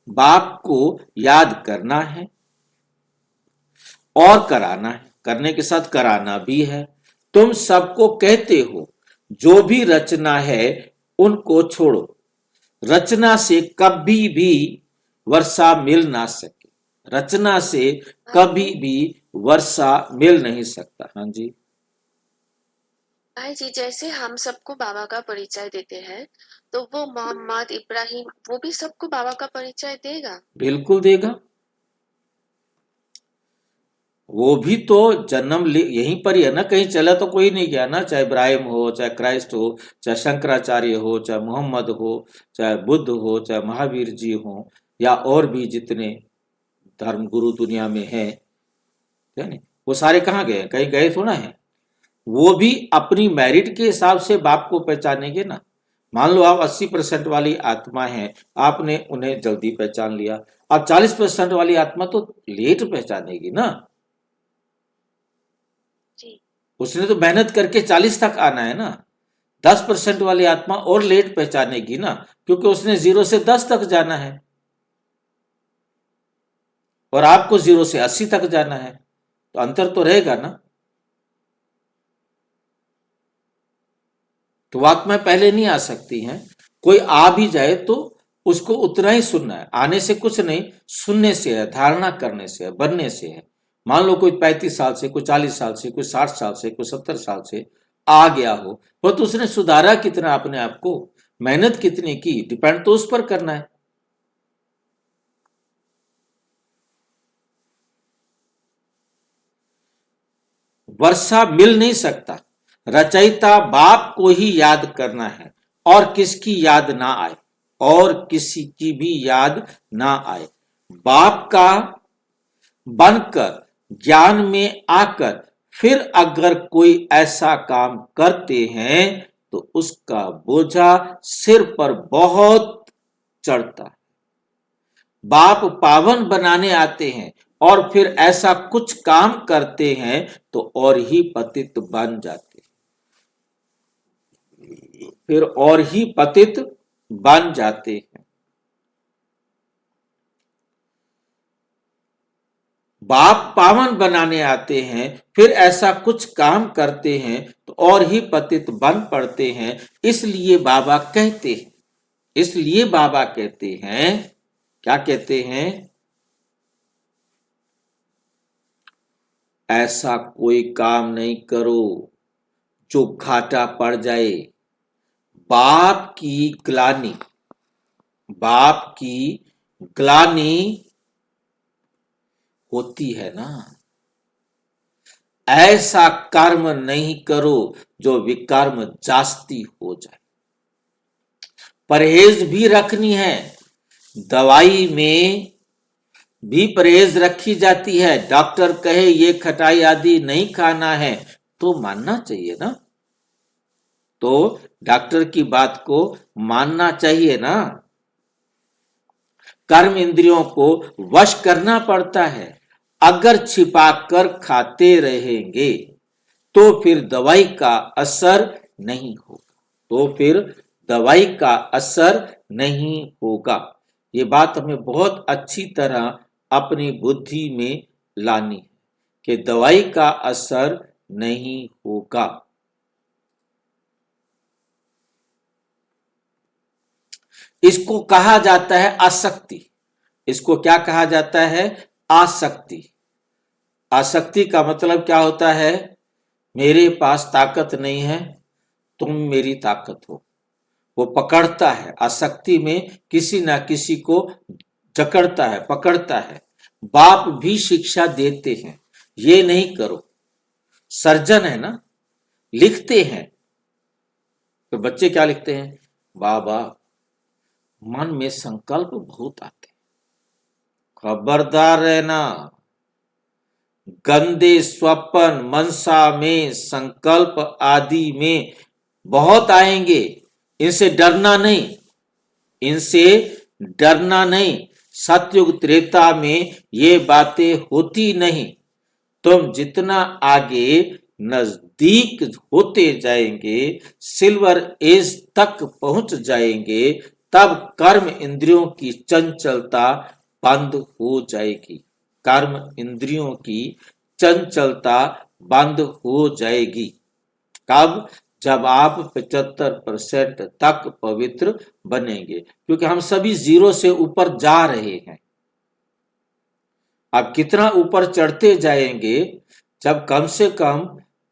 A: बाप को याद करना है और कराना है, करने के साथ कराना भी है। तुम सबको कहते हो जो भी रचना है उनको छोड़ो, रचना से कभी भी वर्षा मिल ना सके, रचना से कभी भी वर्षा मिल नहीं सकता। हाँ जी
C: भाई जी, जैसे हम सबको बाबा का परिचय देते हैं, तो वो मोहम्मद इब्राहिम वो भी सबको बाबा का परिचय देगा?
A: बिल्कुल देगा। वो भी तो जन्म यहीं पर ही है ना, कहीं चला तो कोई नहीं गया ना। चाहे इब्राहिम हो, चाहे क्राइस्ट हो, चाहे शंकराचार्य हो, चाहे मोहम्मद हो, चाहे बुद्ध हो, चाहे महावीर जी हो, या और भी जितने धर्म गुरु दुनिया में है नहीं, वो सारे कहाँ गए? कहीं गए थोड़ा है। वो भी अपनी मेरिट के हिसाब से बाप को पहचानेंगे ना। मान लो आप 80% वाली आत्मा है, आपने उन्हें जल्दी पहचान लिया। अब 40% वाली आत्मा तो लेट पहचानेगी ना।
C: जी।
A: उसने तो मेहनत करके 40 तक आना है ना। 10% वाली आत्मा और लेट पहचानेगी ना, क्योंकि उसने 0 से 10 तक जाना है और आपको 0 से 80 तक जाना है, तो अंतर तो रहेगा ना। तो आत्माएं पहले नहीं आ सकती हैं। कोई आ भी जाए तो उसको उतना ही सुनना है। आने से कुछ नहीं, सुनने से है, धारणा करने से है, बनने से है। मान लो कोई 35 साल से, कोई 40 साल से, कोई 60 साल से, कोई 70 साल से आ गया हो, तो उसने सुधारा कितना अपने आप को, मेहनत कितनी की, डिपेंड तो उस पर करना है। वर्षा मिल नहीं सकता। रचयिता बाप को ही याद करना है और किसकी याद ना आए, और किसी की भी याद ना आए। बाप का बनकर ज्ञान में आकर फिर अगर कोई ऐसा काम करते हैं तो उसका बोझा सिर पर बहुत चढ़ता है। बाप पावन बनाने आते हैं और फिर ऐसा कुछ काम करते हैं तो और ही पतित बन जाते हैं, फिर और ही पतित बन जाते हैं। बाप पावन बनाने आते हैं, फिर ऐसा कुछ काम करते हैं तो और ही पतित बन पड़ते हैं। इसलिए बाबा कहते हैं, इसलिए बाबा कहते हैं, क्या कहते हैं? ऐसा कोई काम नहीं करो जो घाटा पड़ जाए। बाप की ग्लानि, बाप की ग्लानि होती है ना। ऐसा कर्म नहीं करो जो विकर्म जास्ती हो जाए। परहेज भी रखनी है, दवाई में भी परहेज रखी जाती है। डॉक्टर कहे ये खटाई आदि नहीं खाना है तो मानना चाहिए ना। तो डॉक्टर की बात को मानना चाहिए ना। कर्म इंद्रियों को वश करना पड़ता है। अगर छिपाकर खाते रहेंगे तो फिर दवाई का असर नहीं होगा, तो फिर दवाई का असर नहीं होगा। ये बात हमें बहुत अच्छी तरह अपनी बुद्धि में लानी है कि दवाई का असर नहीं होगा। इसको कहा जाता है आसक्ति। इसको क्या कहा जाता है? आसक्ति। आसक्ति का मतलब क्या होता है? मेरे पास ताकत नहीं है, तुम मेरी ताकत हो। वो पकड़ता है, आसक्ति में किसी ना किसी को जकड़ता है, पकड़ता है। बाप भी शिक्षा देते हैं, ये नहीं करो। सर्जन है ना, लिखते हैं। तो बच्चे क्या लिखते हैं? बाबा मन में संकल्प बहुत आते, खबरदार रहना। गंदे स्वप्न मनसा में, संकल्प आदि में बहुत आएंगे, इनसे डरना नहीं, इनसे डरना नहीं। सतयुग त्रेता में ये बातें होती नहीं। तुम जितना आगे नजदीक होते जाएंगे, सिल्वर एज तक पहुंच जाएंगे, तब कर्म इंद्रियों की चंचलता बंद हो जाएगी। कर्म इंद्रियों की चंचलता बंद हो जाएगी। कब? जब आप 75% तक पवित्र बनेंगे, क्योंकि हम सभी 0 से ऊपर जा रहे हैं। अब कितना ऊपर चढ़ते जाएंगे, जब कम से कम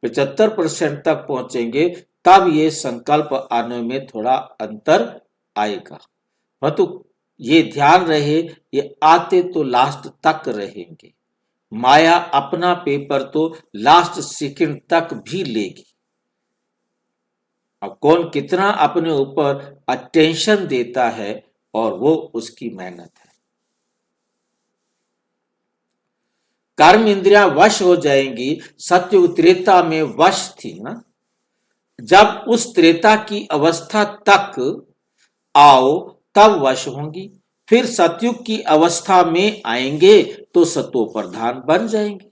A: 75% तक पहुंचेंगे, तब ये संकल्प आने में थोड़ा अंतर आएगा। परंतु ये ध्यान रहे, ये आते तो लास्ट तक रहेंगे। माया अपना पेपर तो लास्ट सेकंड तक भी लेगी। अब कौन कितना अपने ऊपर अटेंशन देता है, और वो उसकी मेहनत है। कर्म इंद्रियां वश हो जाएंगी। सतयुग त्रेता में वश थी ना। जब उस त्रेता की अवस्था तक आओ तब वश होंगी। फिर सतयुग की अवस्था में आएंगे तो सतो प्रधान बन जाएंगे।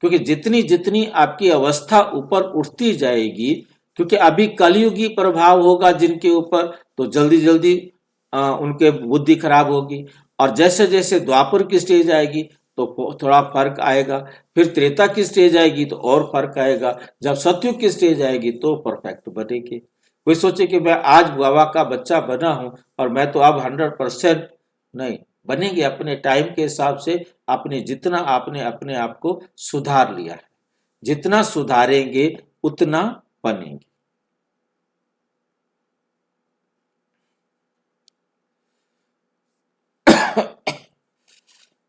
A: क्योंकि जितनी जितनी आपकी अवस्था ऊपर उठती जाएगी, क्योंकि अभी कलयुगी प्रभाव होगा जिनके ऊपर, तो जल्दी जल्दी उनके बुद्धि खराब होगी। और जैसे जैसे द्वापर की स्टेज आएगी तो थोड़ा फर्क आएगा, फिर त्रेता की स्टेज आएगी तो और फर्क आएगा, जब सतयुग की स्टेज आएगी तो परफेक्ट बनेगी। कोई सोचे कि मैं आज बाबा का बच्चा बना हूं और मैं तो अब 100% नहीं बनेंगे। अपने टाइम के हिसाब से आपने जितना आपने अपने आप को सुधार लिया है, जितना सुधारेंगे उतना बनेंगे।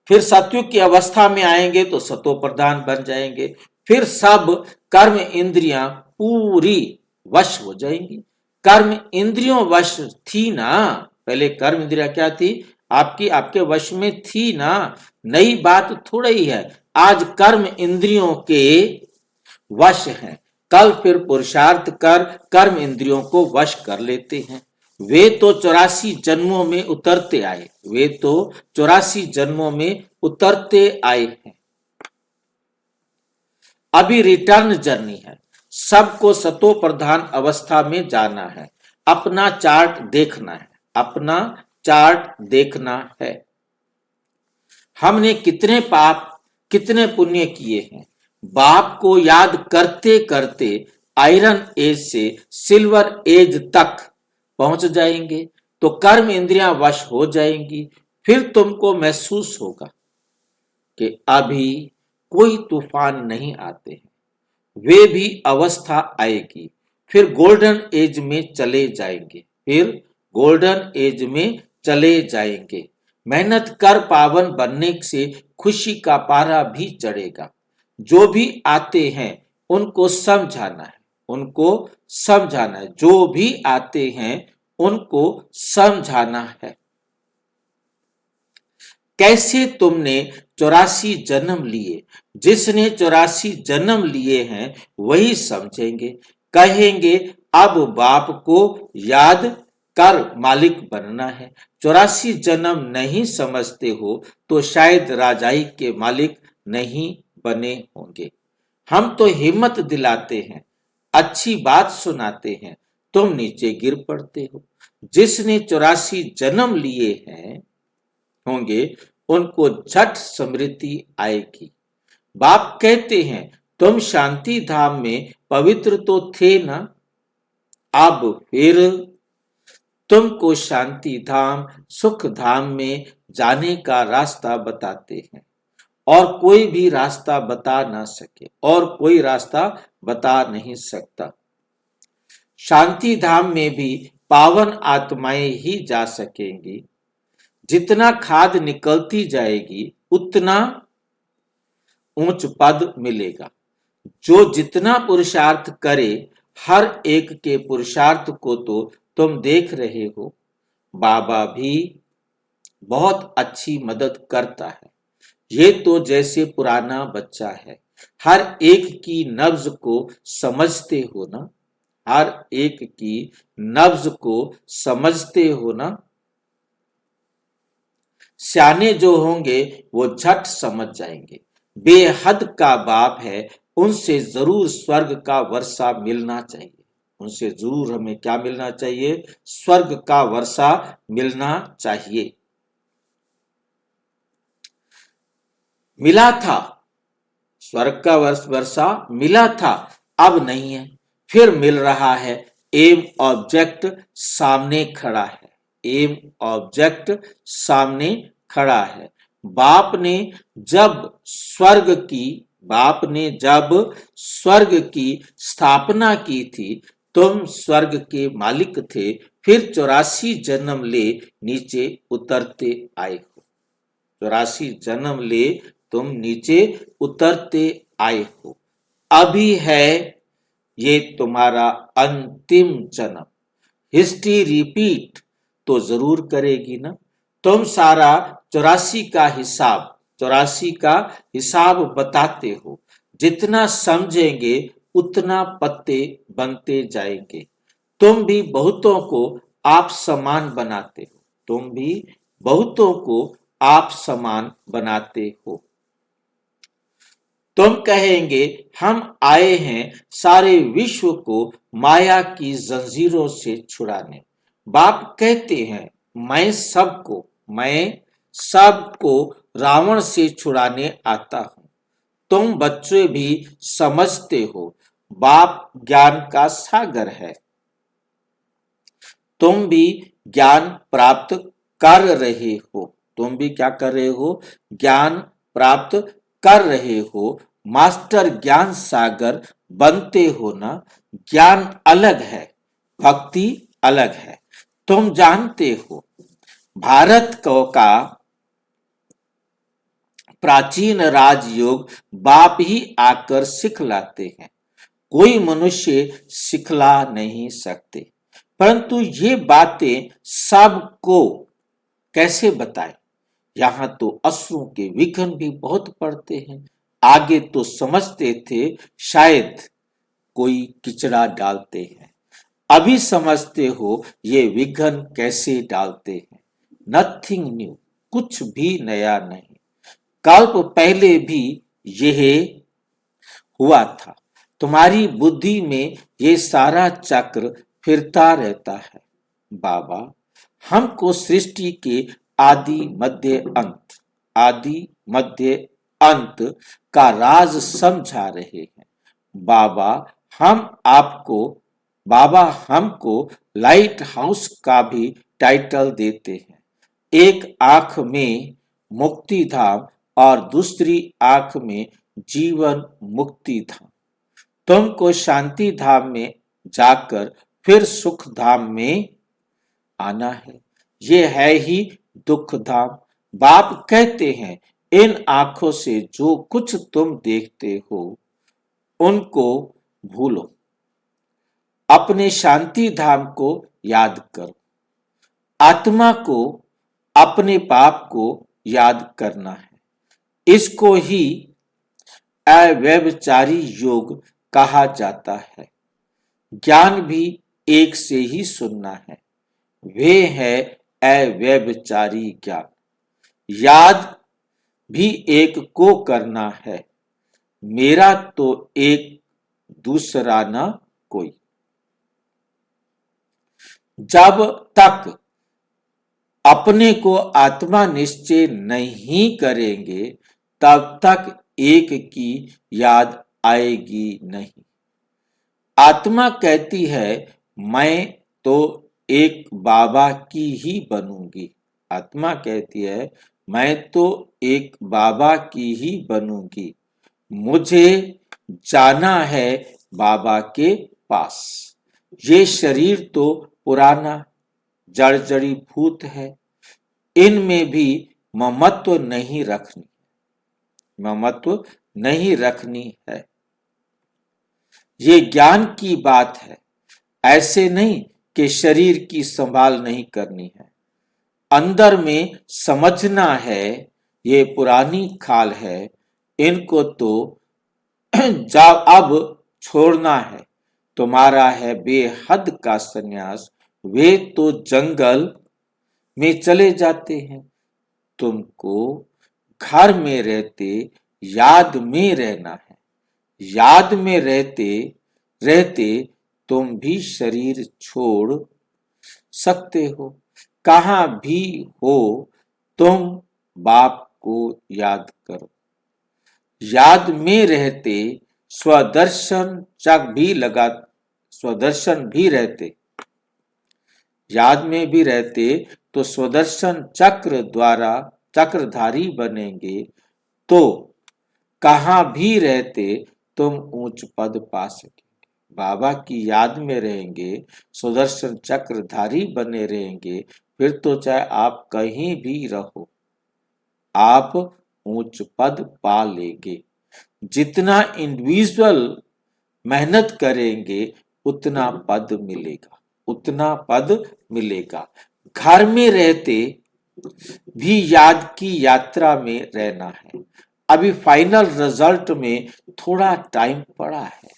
A: फिर सतयुग की अवस्था में आएंगे तो सतो प्रधान बन जाएंगे। फिर सब कर्म इंद्रियां पूरी वश हो जाएंगी। कर्म इंद्रियों वश थी ना, पहले कर्म इंद्रियां क्या थी? आपकी आपके वश में थी ना। नई बात थोड़ा ही है, आज कर्म इंद्रियों के वश हैं, कल फिर पुरुषार्थ कर कर्म इंद्रियों को वश कर लेते हैं। वे तो 84 जन्मों में उतरते आए, वे तो 84 जन्मों में उतरते आए हैं। अभी रिटर्न जर्नी है। सबको सतो प्रधान अवस्था में जाना है। अपना चार्ट देखना है, अपना चार्ट देखना है। हमने कितने पाप कितने पुण्य किए हैं, बाप को याद करते करते आयरन एज से सिल्वर एज तक पहुंच जाएंगे तो कर्म इंद्रियां वश हो जाएंगी। फिर तुमको महसूस होगा कि अभी कोई तूफान नहीं आते हैं, वे भी अवस्था आएगी। फिर गोल्डन एज में चले जाएंगे, फिर गोल्डन एज में चले जाएंगे। मेहनत कर पावन बनने से खुशी का पारा भी चढ़ेगा। जो भी आते हैं उनको समझाना है, उनको समझाना है। जो भी आते हैं उनको समझाना है। कैसे तुमने 84 जन्म लिए, जिसने 84 जन्म लिए हैं वही समझेंगे। कहेंगे अब बाप को याद कर मालिक बनना है। 84 जन्म नहीं समझते हो तो शायद राजाई के मालिक नहीं बने होंगे। हम तो हिम्मत दिलाते हैं, अच्छी बात सुनाते हैं, तुम नीचे गिर पड़ते हो। जिसने 84 जन्म लिए हैं होंगे उनको झट स्मृति आएगी। बाप कहते हैं तुम शांति धाम में पवित्र तो थे ना, अब फिर तुमको शांति धाम सुख धाम में जाने का रास्ता बताते हैं और कोई भी रास्ता बता ना सके और कोई रास्ता बता नहीं सकता। शांति धाम में भी पावन आत्माएं ही जा सकेंगी। जितना खाद निकलती जाएगी उतना ऊंच पद मिलेगा। जो जितना पुरुषार्थ करे, हर एक के पुरुषार्थ को तो तुम देख रहे हो। बाबा भी बहुत अच्छी मदद करता है। ये तो जैसे पुराना बच्चा है, हर एक की नब्ज को समझते हो ना, हर एक की नब्ज को समझते हो ना। सियाने जो होंगे वो झट समझ जाएंगे। बेहद का बाप है, उनसे जरूर स्वर्ग का वर्षा मिलना चाहिए। उनसे जरूर हमें क्या मिलना चाहिए? स्वर्ग का वर्षा मिलना चाहिए। मिला था, स्वर्ग का वर्षा मिला था, अब नहीं है, फिर मिल रहा है। एम ऑब्जेक्ट सामने खड़ा है, एम ऑब्जेक्ट सामने खड़ा है। बाप ने जब स्वर्ग की स्थापना की थी, तुम स्वर्ग के मालिक थे, फिर 84 जन्म ले नीचे उतरते आए हो। 84 जन्म ले तुम नीचे उतरते आए हो। अभी है ये तुम्हारा अंतिम जन्म। हिस्ट्री रिपीट तो जरूर करेगी ना। तुम सारा 84 का हिसाब बताते हो। जितना समझेंगे उतना पत्ते बनते जाएंगे। तुम भी बहुतों को आप समान बनाते हो, तुम भी बहुतों को आप समान बनाते हो। तुम कहेंगे हम आए हैं सारे विश्व को माया की जंजीरों से छुड़ाने। बाप कहते हैं मैं सबको रावण से छुड़ाने आता हूं। तुम बच्चे भी समझते हो, बाप ज्ञान का सागर है। तुम भी ज्ञान प्राप्त कर रहे हो। तुम भी क्या कर रहे हो? ज्ञान प्राप्त कर रहे हो। मास्टर ज्ञान सागर बनते हो ना। ज्ञान अलग है, भक्ति अलग है। तुम जानते हो भारत का प्राचीन राजयोग बाप ही आकर सिखलाते हैं। कोई मनुष्य सिखला नहीं सकते। परंतु ये बातें सबको कैसे बताएं? यहाँ तो असुरों के विघ्न भी बहुत पड़ते हैं। आगे तो समझते थे शायद कोई किचड़ा डालते हैं, अभी समझते हो ये विघ्न कैसे डालते हैं। नथिंग न्यू, कुछ भी नया नहीं। कल्प पहले भी यह हुआ था। तुम्हारी बुद्धि में ये सारा चक्र फिरता रहता है। बाबा हमको सृष्टि के आदि मध्य अंत का राज समझा रहे हैं। बाबा हमको लाइट हाउस का भी टाइटल देते हैं। एक आंख में मुक्ति धाम और दूसरी आंख में जीवन मुक्ति धाम। तुमको शांति धाम में जाकर फिर सुख धाम में आना है। ये है ही दुख धाम। बाप कहते हैं इन आंखों से जो कुछ तुम देखते हो उनको भूलो, अपने शांति धाम को याद करो। आत्मा को अपने पाप को याद करना है। इसको ही अव्यभिचारी योग कहा जाता है। ज्ञान भी एक से ही सुनना है, वे है अव्यभिचारी ज्ञान। याद भी एक को करना है, मेरा तो एक दूसरा न कोई। जब तक अपने को आत्मा निश्चय नहीं करेंगे तब तक एक की याद आएगी नहीं। आत्मा कहती है मैं तो एक बाबा की ही बनूंगी। आत्मा कहती है मैं तो एक बाबा की ही बनूंगी, मुझे जाना है बाबा के पास। ये शरीर तो पुराना जर्जरी भूत है, इनमें भी ममत्व नहीं रखनी, ममत्व नहीं रखनी है। ये ज्ञान की बात है, ऐसे नहीं कि शरीर की संभाल नहीं करनी है। अंदर में समझना है ये पुरानी खाल है, इनको तो जा अब छोड़ना है। तुम्हारा है बेहद का संन्यास, वे तो जंगल में चले जाते हैं। तुमको घर में रहते याद में रहना है। याद में रहते रहते तुम भी शरीर छोड़ सकते हो। कहाँ भी हो तुम बाप को याद करो। याद में रहते स्वदर्शन भी रहते, याद में भी रहते तो स्वदर्शन चक्र द्वारा चक्रधारी बनेंगे, तो कहाँ भी रहते तुम ऊंच पद पा सकेंगे। बाबा की याद में रहेंगे, सुदर्शन चक्रधारी बने रहेंगे, फिर तो चाहे आप कहीं भी रहो आप ऊंच पद पा लेंगे। जितना इंडिविजुअल मेहनत करेंगे उतना पद मिलेगा, उतना पद मिलेगा। घर में रहते भी याद की यात्रा में रहना है। अभी फाइनल रिजल्ट में थोड़ा टाइम पड़ा है,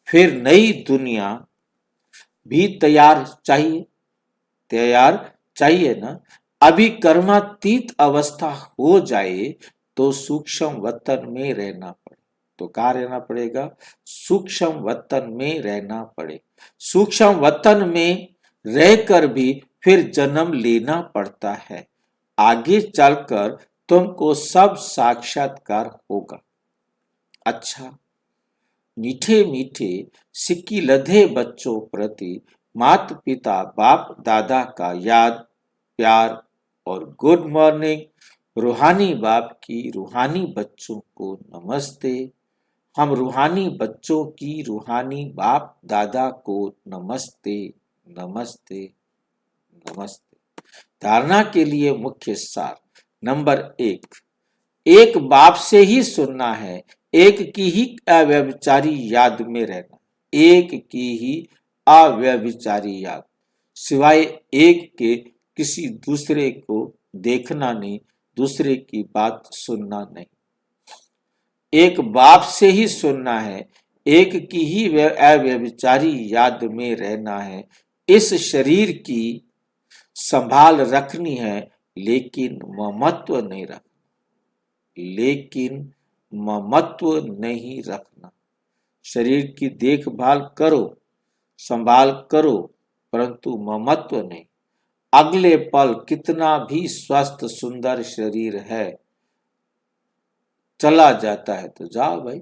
A: फिर नई दुनिया भी तैयार चाहिए ना। अभी कर्मातीत अवस्था हो जाए तो सूक्ष्म वतन में रहना पड़े। तो कहाँ रहना पड़ेगा? सूक्ष्म वतन में रहना पड़े। सूक्ष्म वतन में रहकर भी फिर जन्म लेना पड़ता है। आगे चलकर तुमको सब साक्षात्कार होगा। अच्छा, मीठे मीठे सिक्की लधे बच्चों प्रति माता पिता बाप दादा का याद प्यार और गुड मॉर्निंग। रूहानी बाप की रूहानी बच्चों को नमस्ते। हम रूहानी बच्चों की रूहानी बाप दादा को नमस्ते नमस्ते नमस्ते। धारणा के लिए मुख्य सार नंबर 1, एक बाप से ही सुनना है, एक की ही अव्यभिचारी याद में रहना, एक की ही अव्यभिचारी याद, सिवाय एक के किसी दूसरे को देखना नहीं, दूसरे की बात सुनना नहीं। एक बाप से ही सुनना है, एक की ही अव्यभिचारी याद में रहना है। इस शरीर की संभाल रखनी है, लेकिन ममत्व नहीं रखना, लेकिन ममत्व नहीं रखना। शरीर की देखभाल करो, संभाल करो, परंतु ममत्व नहीं। अगले पल कितना भी स्वस्थ सुंदर शरीर है, चला जाता है तो जाओ भाई,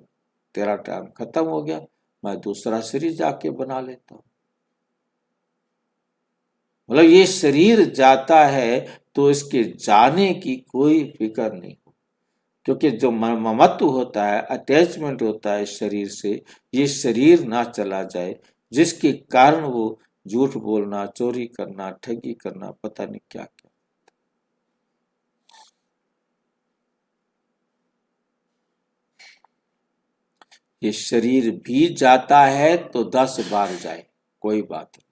A: तेरा टाइम खत्म हो गया, मैं दूसरा शरीर जाके बना लेता हूं। मतलब ये शरीर जाता है तो इसके जाने की कोई फिक्र नहीं, क्योंकि जो ममत्व होता है, अटैचमेंट होता है शरीर से, ये शरीर ना चला जाए, जिसके कारण वो झूठ बोलना, चोरी करना, ठगी करना, पता नहीं क्या क्या। ये शरीर भी जाता है तो 10 बार जाए, कोई बात नहीं।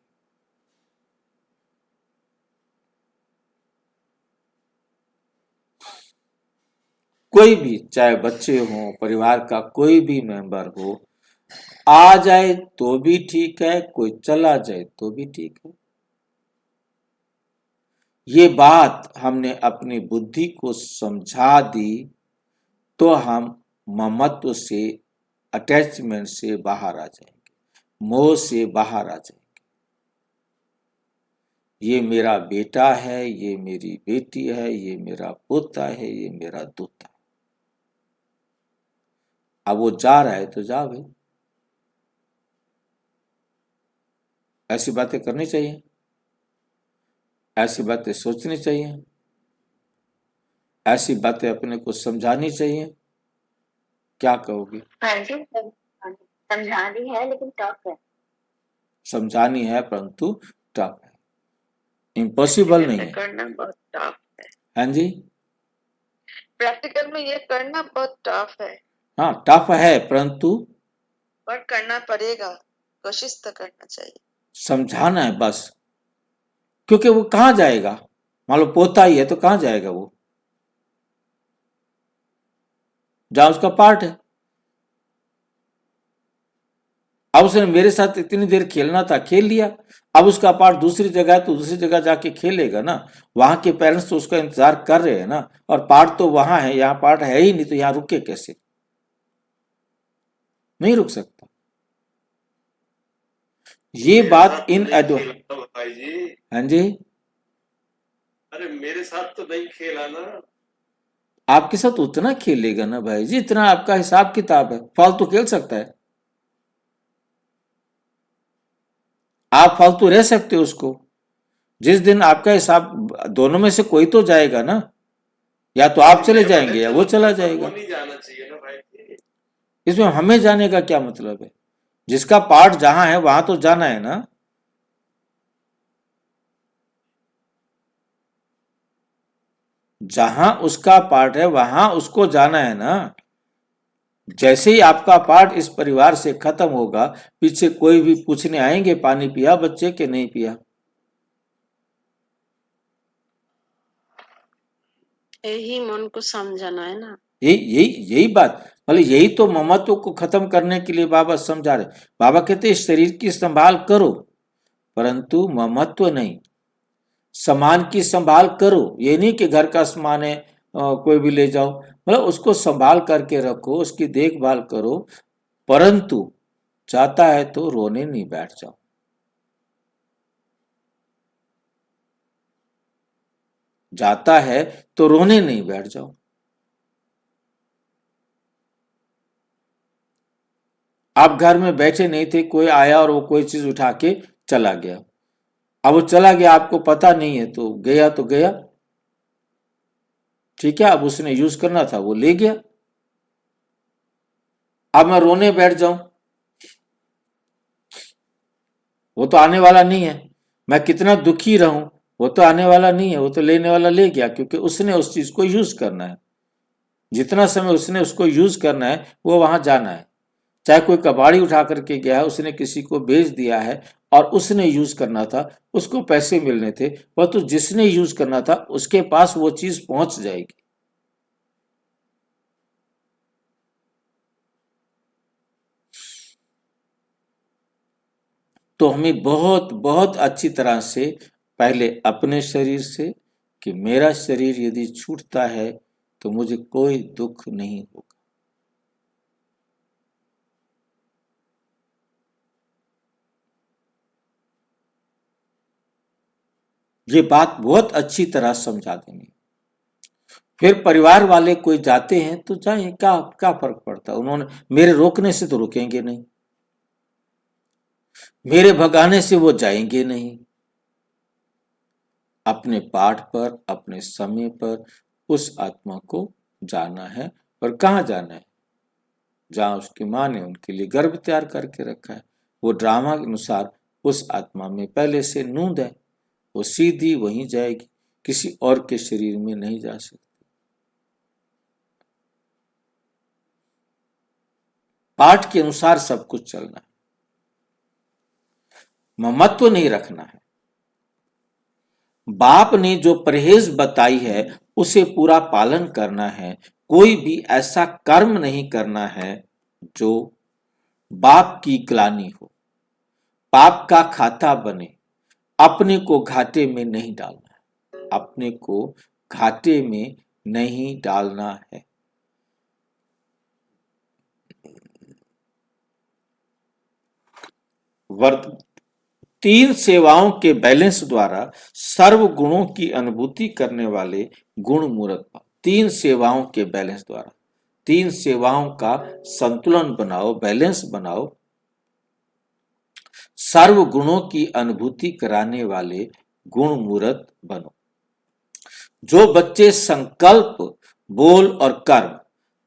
A: कोई भी, चाहे बच्चे हो, परिवार का कोई भी मेंबर हो, आ जाए तो भी ठीक है, कोई चला जाए तो भी ठीक है। ये बात हमने अपनी बुद्धि को समझा दी तो हम ममत्व से, अटैचमेंट से बाहर आ जाएंगे, मोह से बाहर आ जाएंगे। ये मेरा बेटा है, ये मेरी बेटी है, ये मेरा पोता है, ये मेरा दोता है। अब वो जा रहा है तो जा भाई, ऐसी बातें करनी चाहिए, ऐसी बातें सोचनी चाहिए, ऐसी बातें अपने को समझानी चाहिए। क्या कहोगे?
B: हाँ जी, समझानी है लेकिन टफ है।
A: समझानी है परंतु टफ है, इम्पॉसिबल नहीं है।
C: करना बहुत टफ है,
A: हाँ जी,
C: प्रैक्टिकल में ये करना बहुत टफ है,
A: हाँ टफ है परंतु
C: पर करना पड़ेगा, कोशिश तो करना चाहिए।
A: समझाना है बस, क्योंकि वो कहाँ जाएगा? मान लो पोता ही है तो कहाँ जाएगा वो? जहां उसका पार्ट है। अब उसने मेरे साथ इतनी देर खेलना था, खेल लिया, अब उसका पार्ट दूसरी जगह है तो दूसरी जगह जाके खेलेगा ना। वहां के पेरेंट्स तो उसका इंतजार कर रहे हैं ना, और पार्ट तो वहां है, यहाँ पार्ट है ही नहीं, तो यहाँ रुके कैसे? नहीं रुक सकता। ये बात इन
D: भाई जी,
A: हाँ जी,
D: अरे मेरे साथ तो नहीं खेला ना।
A: आपके साथ उतना खेलेगा ना भाई जी, इतना आपका हिसाब किताब है, फालतू खेल सकता है। आप फालतू रह सकते हो उसको। जिस दिन आपका हिसाब, दोनों में से कोई तो जाएगा ना, या तो आप चले जाएंगे या वो चला जाएगा।
D: नहीं जाना चाहिए ना भाई जी।
A: इसमें हमें जाने का क्या मतलब है? जिसका पार्ट जहां है वहां तो जाना है ना। जहां उसका पार्ट है वहां उसको जाना है ना। जैसे ही आपका पार्ट इस परिवार से खत्म होगा, पीछे कोई भी पूछने आएंगे, पानी पिया बच्चे के नहीं पिया?
C: यही मन को समझाना है ना।
A: यही बात, मतलब यही तो ममत्व को खत्म करने के लिए बाबा समझा रहे। बाबा कहते हैं शरीर की संभाल करो, परंतु ममत्व नहीं। सामान की संभाल करो, ये नहीं कि घर का सामान है कोई भी ले जाओ, मतलब उसको संभाल करके रखो, उसकी देखभाल करो, परंतु चाहता है तो रोने नहीं बैठ जाओ। जाता है तो रोने नहीं बैठ जाओ। आप घर में बैठे नहीं थे, कोई आया और वो कोई चीज उठा के चला गया, अब वो चला गया, आपको पता नहीं है, तो गया तो गया, ठीक है, अब उसने यूज करना था वो ले गया। अब मैं रोने बैठ जाऊं, वो तो आने वाला नहीं है। मैं कितना दुखी रहूं, वो तो आने वाला नहीं है, वो तो लेने वाला ले गया, क्योंकि उसने उस चीज को यूज करना है। जितना समय उसने उसको यूज करना है वो वहां जाना है। चाहे कोई कबाड़ी उठा करके गया है, उसने किसी को बेच दिया है और उसने यूज करना था, उसको पैसे मिलने थे, परंतु जिसने यूज करना था उसके पास वो चीज पहुंच जाएगी। तो हमें बहुत बहुत अच्छी तरह से पहले अपने शरीर से, कि मेरा शरीर यदि छूटता है तो मुझे कोई दुख नहीं होगा। ये बात बहुत अच्छी तरह समझा देंगे। फिर परिवार वाले कोई जाते हैं तो जाए, क्या क्या फर्क पड़ता है? उन्होंने मेरे रोकने से तो रुकेंगे नहीं, मेरे भगाने से वो जाएंगे नहीं। अपने पाठ पर, अपने समय पर उस आत्मा को जाना है। और कहाँ जाना है? जहां उसकी माँ ने उनके लिए गर्भ तैयार करके रखा है। वो ड्रामा के अनुसार उस आत्मा में पहले से नूंद है, वो सीधी वहीं जाएगी, किसी और के शरीर में नहीं जा सकती। पाठ के अनुसार सब कुछ चलना है, ममत्व नहीं रखना है। बाप ने जो परहेज बताई है उसे पूरा पालन करना है। कोई भी ऐसा कर्म नहीं करना है जो बाप की ग्लानि हो, पाप का खाता बने, अपने को घाटे में नहीं डालना है, अपने को घाटे में नहीं डालना है। तीन सेवाओं के बैलेंस द्वारा सर्व गुणों की अनुभूति करने वाले गुण मूर्त भाव। तीन सेवाओं के बैलेंस द्वारा, तीन सेवाओं का संतुलन बनाओ, बैलेंस बनाओ, सर्व गुणों की अनुभूति कराने वाले गुण मूर्त बनो। जो बच्चे संकल्प, बोल और कर्म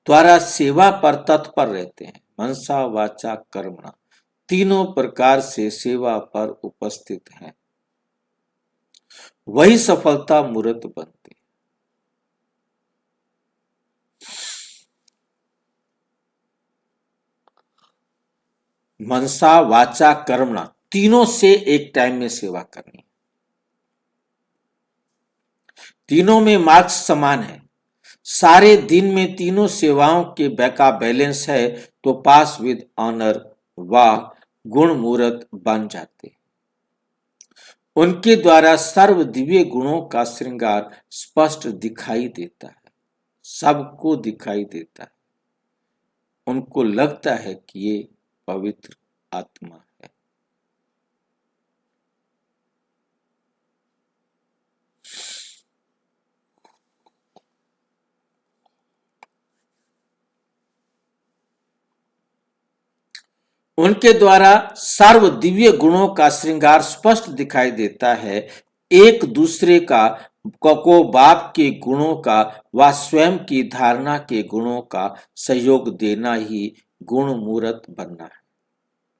A: द्वारा सेवा पर तत्पर रहते हैं, मनसा वाचा कर्मणा, तीनों प्रकार से सेवा पर उपस्थित हैं, वही सफलता मूर्त बनते। मनसा वाचा कर्मणा, तीनों से एक टाइम में सेवा करनी, तीनों में मार्क्स समान है, सारे दिन में तीनों सेवाओं के का बैलेंस है तो पास विद ऑनर व गुण मूर्त बन जाते। उनके द्वारा सर्व दिव्य गुणों का श्रृंगार स्पष्ट दिखाई देता है, सबको दिखाई देता है, उनको लगता है कि ये पवित्र आत्मा है। उनके द्वारा सर्व दिव्य गुणों का श्रृंगार स्पष्ट दिखाई देता है। एक दूसरे का को बाप के गुणों का व स्वयं की धारणा के गुणों का सहयोग देना ही गुण मूर्त बनना है,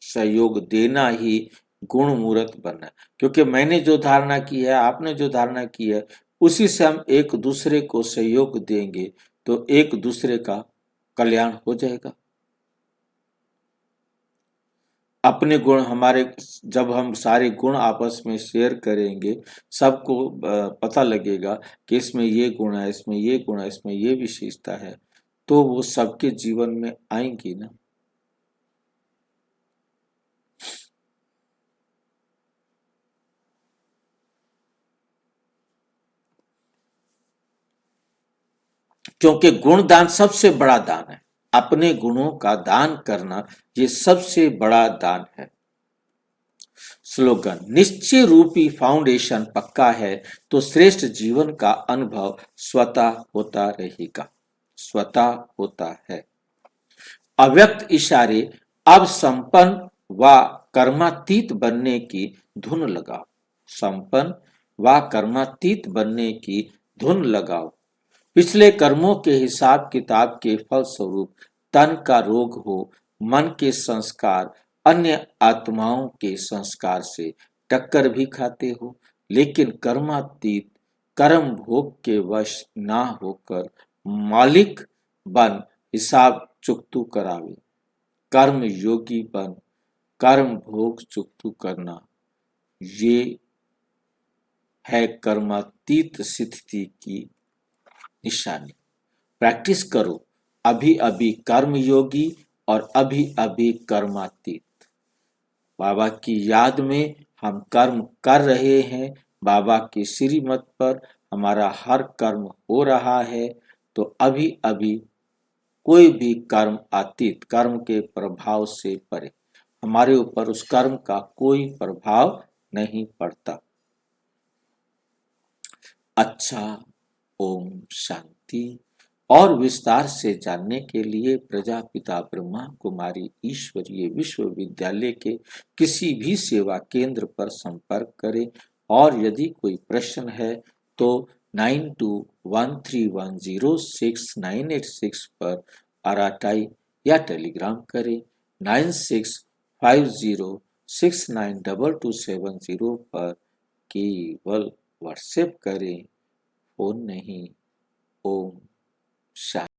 A: सहयोग देना ही गुण मूर्त बनना है। क्योंकि मैंने जो धारणा की है, आपने जो धारणा की है, उसी से हम एक दूसरे को सहयोग देंगे तो एक दूसरे का कल्याण हो जाएगा। अपने गुण हमारे, जब हम सारे गुण आपस में शेयर करेंगे, सबको पता लगेगा कि इसमें ये गुण है, इसमें ये गुण है, इसमें ये विशेषता है, तो वो सबके जीवन में आएंगी ना। क्योंकि गुण दान सबसे बड़ा दान है, अपने गुणों का दान करना ये सबसे बड़ा दान है। स्लोगन, निश्चय रूपी फाउंडेशन पक्का है तो श्रेष्ठ जीवन का अनुभव स्वतः होता रहेगा, स्वतः होता है। अव्यक्त इशारे, अब संपन्न व कर्मातीत बनने की धुन लगाओ, संपन्न व कर्मातीत बनने की धुन लगाओ। पिछले कर्मों के हिसाब किताब के फलस्वरूप तन का रोग हो, मन के संस्कार अन्य आत्माओं के संस्कार से टक्कर भी खाते हो, लेकिन कर्मातीत कर्म भोग के वश ना होकर मालिक बन हिसाब चुकतू करावे। कर्म योगी बन कर्म भोग चुकतू करना, ये है कर्मातीत स्थिति की निशानी। प्रैक्टिस करो, अभी अभी कर्म योगी और अभी अभी कर्मातीत। बाबा की याद में हम कर्म कर रहे हैं, बाबा की श्रीमत पर हमारा हर कर्म हो रहा है, तो अभी अभी कोई भी कर्म अतीत, कर्म के प्रभाव से परे, हमारे ऊपर उस कर्म का कोई प्रभाव नहीं पड़ता। अच्छा, ओम शांति। और विस्तार से जानने के लिए प्रजापिता ब्रह्मा कुमारी ईश्वरीय विश्वविद्यालय के किसी भी सेवा केंद्र पर संपर्क करें, और यदि कोई प्रश्न है तो 9213106986 पर आरटीआई या टेलीग्राम करें, 9650692270 पर केवल व्हाट्सएप करें, फोन नहीं। ओम शांति।